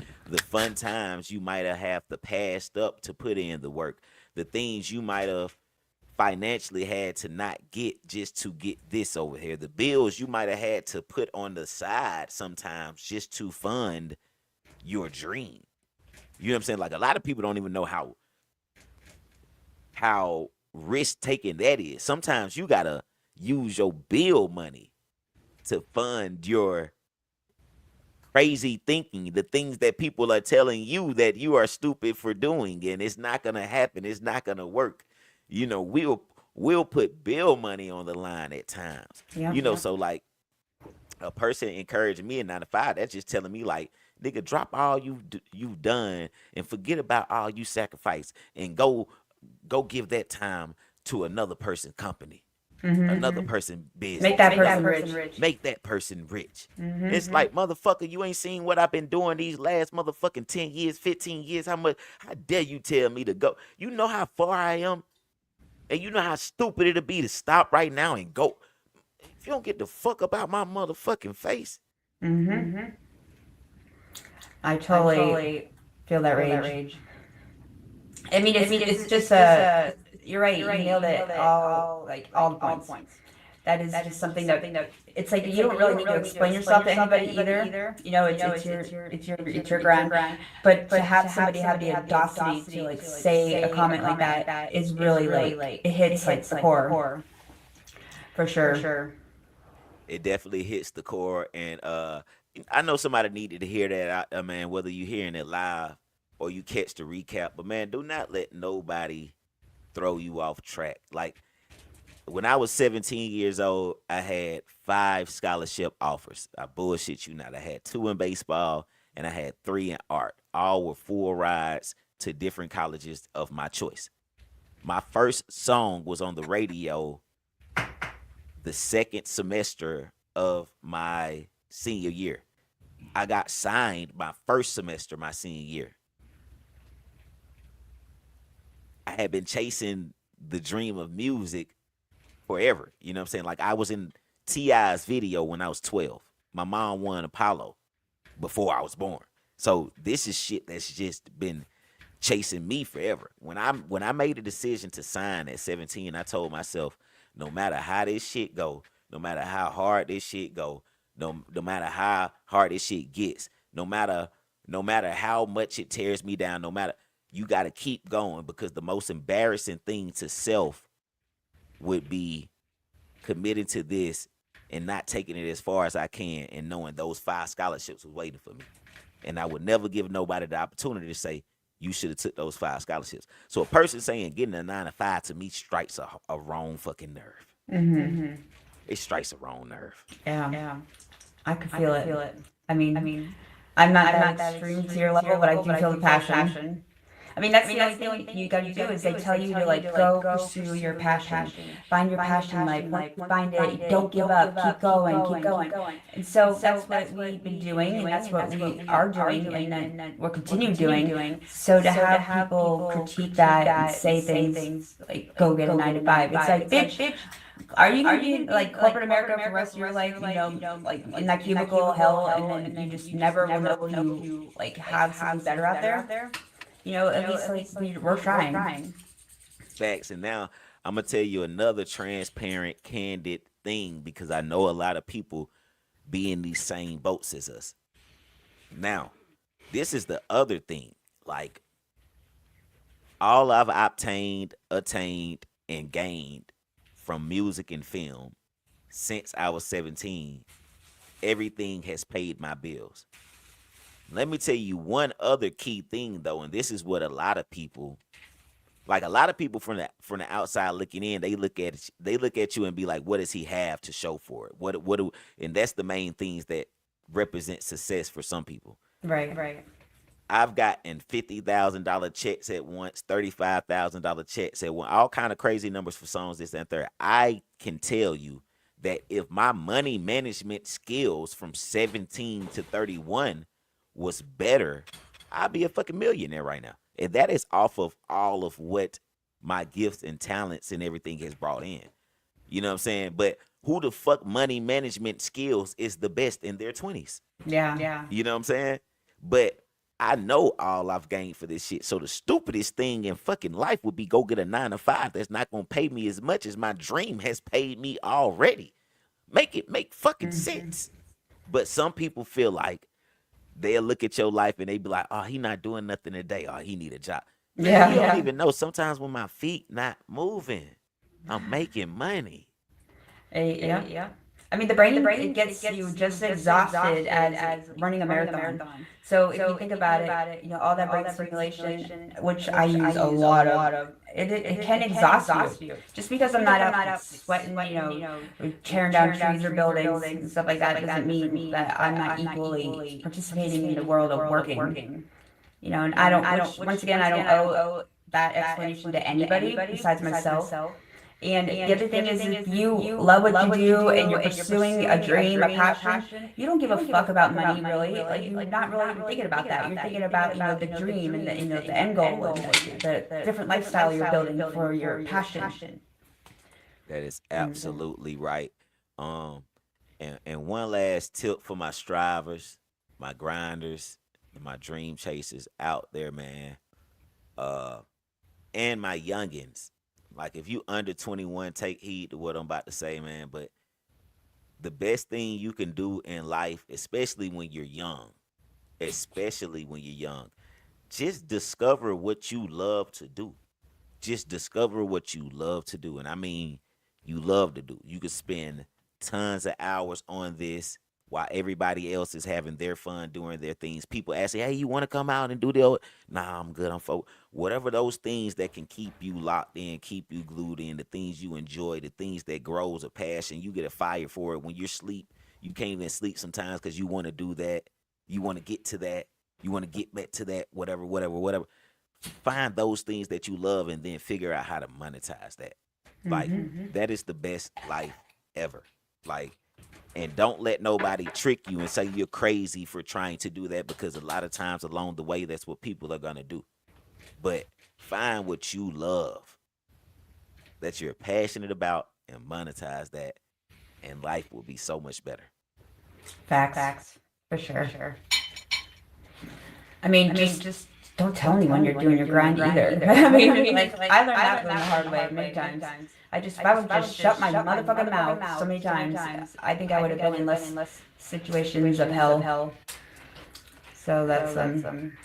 fun times you might have to passed up to put in the work, the things you might have financially had to not get just to get this over here, the bills you might have had to put on the side sometimes just to fund your dream. You know what I'm saying? Like, a lot of people don't even know how risk taking that is. Sometimes you gotta use your bill money to fund your crazy thinking, the things that people are telling you that you are stupid for doing, and it's not gonna happen, it's not gonna work. We'll put bill money on the line at times. Yeah. So like, a person encouraging me in 9 to 5, that's just telling me, like, nigga, drop all you've done and forget about all you sacrificed, and go give that time to another person company, another person business. Make that person rich. Make that person rich. It's like, motherfucker, you ain't seen what I've been doing these last motherfucking 10 years, 15 years. How dare you tell me to go? You know how far I am, and you know how stupid it'll be to stop right now and go. If you don't get the fuck up out my motherfucking face. I totally feel that rage. I mean, it's just you're right. You nailed it. All the points. That is just something that it's like you don't really need to explain yourself to anybody either. It's your grind. But to have somebody have the audacity to like say a comment like that is really like it hits like the core. For sure. It definitely hits the core, and I know somebody needed to hear that out there, man, whether you're hearing it live or you catch the recap. But man, do not let nobody throw you off track. Like, when I was 17 years old, I had 5 scholarship offers. I bullshit you not. I had 2 in baseball and I had 3 in art. All were full rides to different colleges of my choice. My first song was on the radio the second semester of my senior year. I got signed my first semester, my senior year. I had been chasing the dream of music forever. You know what I'm saying? Like, I was in T.I.'s video when I was 12. My mom won Apollo before I was born. So this is shit that's just been chasing me forever. When I made a decision to sign at 17, I told myself, no matter how this shit go, no matter how hard this shit go, no matter how hard this shit gets, no matter how much it tears me down, you got to keep going, because the most embarrassing thing to self would be committing to this and not taking it as far as I can, and knowing those 5 scholarships was waiting for me. And I would never give nobody the opportunity to say, you should have took those 5 scholarships. So a person saying getting a 9 to 5 to me strikes a wrong fucking nerve. It strikes a wrong nerve. Yeah. I could feel it. I mean, I'm not that extreme to your level, but I do feel the passion. I mean, that's the only thing you gotta do is they tell you to like go pursue your passion, find your passion, like once you find it, don't give up, keep going. And so that's what we've been doing, and that's what we are doing, and then we'll continue doing. So to have people critique that and say things like "go get a 9 to 5," it's like, bitch. Are you gonna be like corporate America for the rest of your life? Like in that cubicle hell, and then you just never will know you like have something better out there. At least like we're trying. Facts. And now I'm gonna tell you another transparent, candid thing, because I know a lot of people be in these same boats as us. Now, this is the other thing. Like, all I've obtained, attained, and gained from music and film since I was 17 everything has paid my bills. Let me tell you one other key thing though, and this is what a lot of people, like a lot of people from the outside looking in, they look at you and be like, what does he have to show for it? And that's the main things that represent success for some people. Right. I've gotten $50,000 checks at once, $35,000 checks at once, all kind of crazy numbers for songs, this and third. I can tell you that if my money management skills from 17 to 31 was better, I'd be a fucking millionaire right now. And that is off of all of what my gifts and talents and everything has brought in. You know what I'm saying? But who the fuck money management skills is the best in their 20s? Yeah. You know what I'm saying? But I know all I've gained for this shit. So the stupidest thing in fucking life would be go get a 9 to 5 that's not gonna pay me as much as my dream has paid me already. Make it make fucking sense. But some people feel like they'll look at your life and they be like, oh, he not doing nothing today. Oh, he need a job. Man, you don't even know. Sometimes when my feet not moving, I'm making money. Yeah. I mean, the brain it gets you just exhausted as running a marathon. So if you think about it, all that brain stimulation, which I use a lot of, it can exhaust you. Just because I'm not out sweating, tearing down trees or buildings and stuff like that doesn't mean that I'm not equally participating in the world of working. And I don't. Once again, I don't owe that explanation to anybody besides myself. And the other thing is, if you love what you do and you're pursuing a dream, a passion, you don't give a fuck about money, really. Like, you're not really even thinking about that. You're thinking about, the dream and the end goal and the different lifestyle you're building for your passion. That is absolutely right. And one last tip for my strivers, my grinders, my dream chasers out there, man. And my youngins. Like, if you under 21, take heed to what I'm about to say, man. But the best thing you can do in life, especially when you're young, just discover what you love to do. Just discover what you love to do. And I mean, you love to do. You could spend tons of hours on this while everybody else is having their fun doing their things. People ask, hey, you want to come out and do the Nah, I'm good. I'm folk. Whatever those things that can keep you locked in, keep you glued in, the things you enjoy, the things that grows a passion, you get a fire for it. When you're asleep, you can't even sleep sometimes because you want to do that. You want to get to that. You want to get back to that, whatever. Find those things that you love and then figure out how to monetize that. Like, that is the best life ever. Like, and don't let nobody trick you and say you're crazy for trying to do that, because a lot of times along the way, that's what people are going to do. But find what you love, that you're passionate about, and monetize that, and life will be so much better. Facts. For sure. I mean, just don't tell anyone you're doing your grind either. I mean, like I learned that the hard way many times. If I would just shut my motherfucking mouth so many times, I think I would have been in less situations of hell. So that's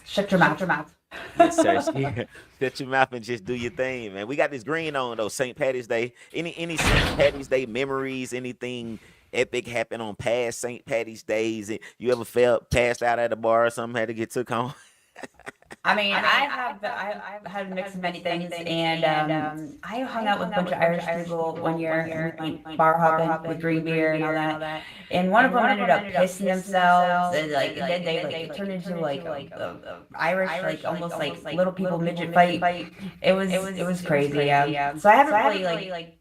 shut your mouth. Yes, sir. Shut your mouth and just do your thing, man. We got this green on though. St. Patty's Day. Any St. Patty's Day memories? Anything epic happened on past St. Patty's days? You ever felt passed out at a bar or something, had to get took home? I mean, I've had a mix of many things, and I hung out with a bunch of Irish people one year, and we went bar hopping with green beer and all that. And one of them ended up pissing themselves, and they turned into like a Irish, like almost like little people midget fight. It was crazy, yeah. So I haven't really like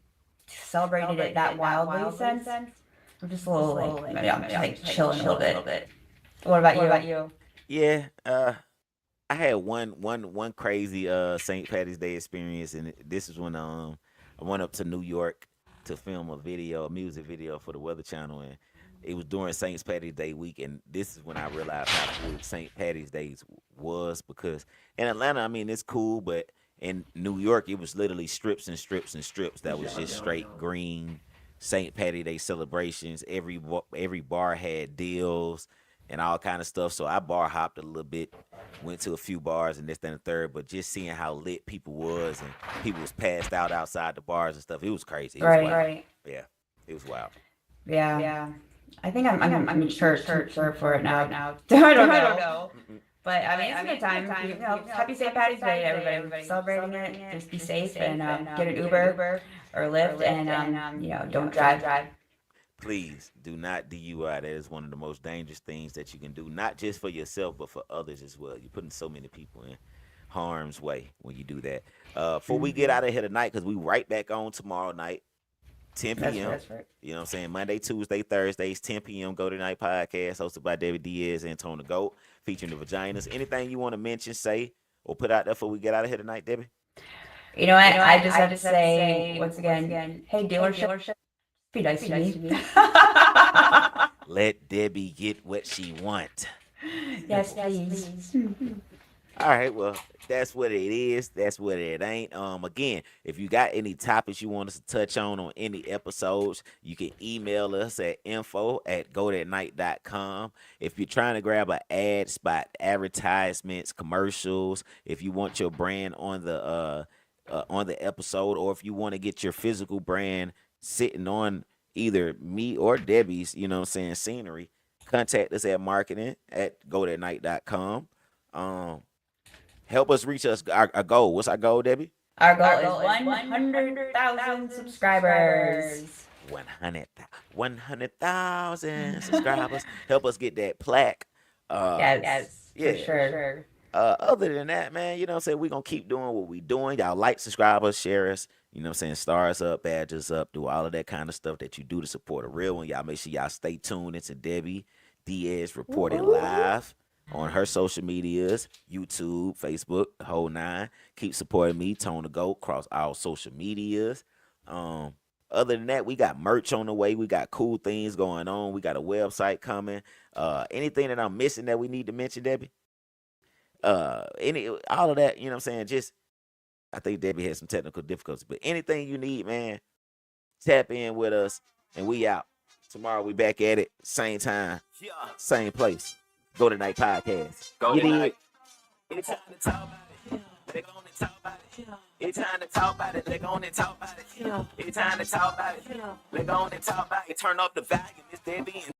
celebrated it that wildly since. I'm just a little maybe I'm like chilling a little bit. What about you? Yeah, I had one crazy St. Patty's Day experience, and this is when I went up to New York to film a music video for the Weather Channel, and it was during St. Patty's Day week, and this is when I realized how cool St. Patty's Day was, because in Atlanta, I mean, it's cool, but in New York, it was literally strips and strips and strips that was just straight green St. Patty's Day celebrations. Every bar had deals and all kind of stuff. So I bar hopped a little bit, went to a few bars and this, that, and the third, but just seeing how lit people was and people was passed out outside the bars and stuff, it was crazy. It was wild. Right. Yeah, it was wild. Yeah. I think I'm mature for it now. I don't know. But I mean, it's a good time. Happy St. Patty's Day, everybody. Celebrating it. Just be safe and get an Uber or Lyft and don't drive. Please do not DUI. That is one of the most dangerous things that you can do, not just for yourself, but for others as well. You're putting so many people in harm's way when you do that. Before we get out of here tonight, because we right back on tomorrow night, 10 p.m. That's right. You know what I'm saying? Monday, Tuesday, Thursdays, 10 p.m. Go to Nite Podcast, hosted by David Diaz and ToneTheGoat, featuring the vaginas. Anything you want to mention, say, or put out there before we get out of here tonight, Debbie? You know what? I just have to say once again, hey dealership, be nice to me. Let Debbie get what she want. Yes, please. All right, well, that's what it is. That's what it ain't. Again, if you got any topics you want us to touch on any episodes, you can email us at info@gothatnight.com. If you're trying to grab an ad spot, advertisements, commercials, if you want your brand on the episode, or if you want to get your physical brand sitting on either me or Debbie's, scenery, contact us at marketing@gothatnight.com. Help us reach our goal. What's our goal, Debbie? Our goal is 100,000 subscribers. 100,000 subscribers. Help us get that plaque. Yes, for sure. Other than that, man, we're going to keep doing what we doing. Y'all like, subscribe us, share us, stars up, badges up, do all of that kind of stuff that you do to support a real one. Y'all make sure y'all stay tuned into Debbie Diaz reporting live on her social medias, YouTube, Facebook, the whole nine. Keep supporting me, ToneTheGoat, across all social medias. Other than that, we got merch on the way. We got cool things going on. We got a website coming. Anything that I'm missing that we need to mention, Debbie? All of that, just, I think Debbie has some technical difficulties, but anything you need, man, tap in with us, and we out. Tomorrow we back at it, same time, same place. Go to Nite Podcast. Go You to did. Nite. It's time to talk about it. They gon' talk about it. It's time to talk about it. They gon' talk about it. It's time to talk about it. They gon' talk about it. Turn up the volume. It's Debbie and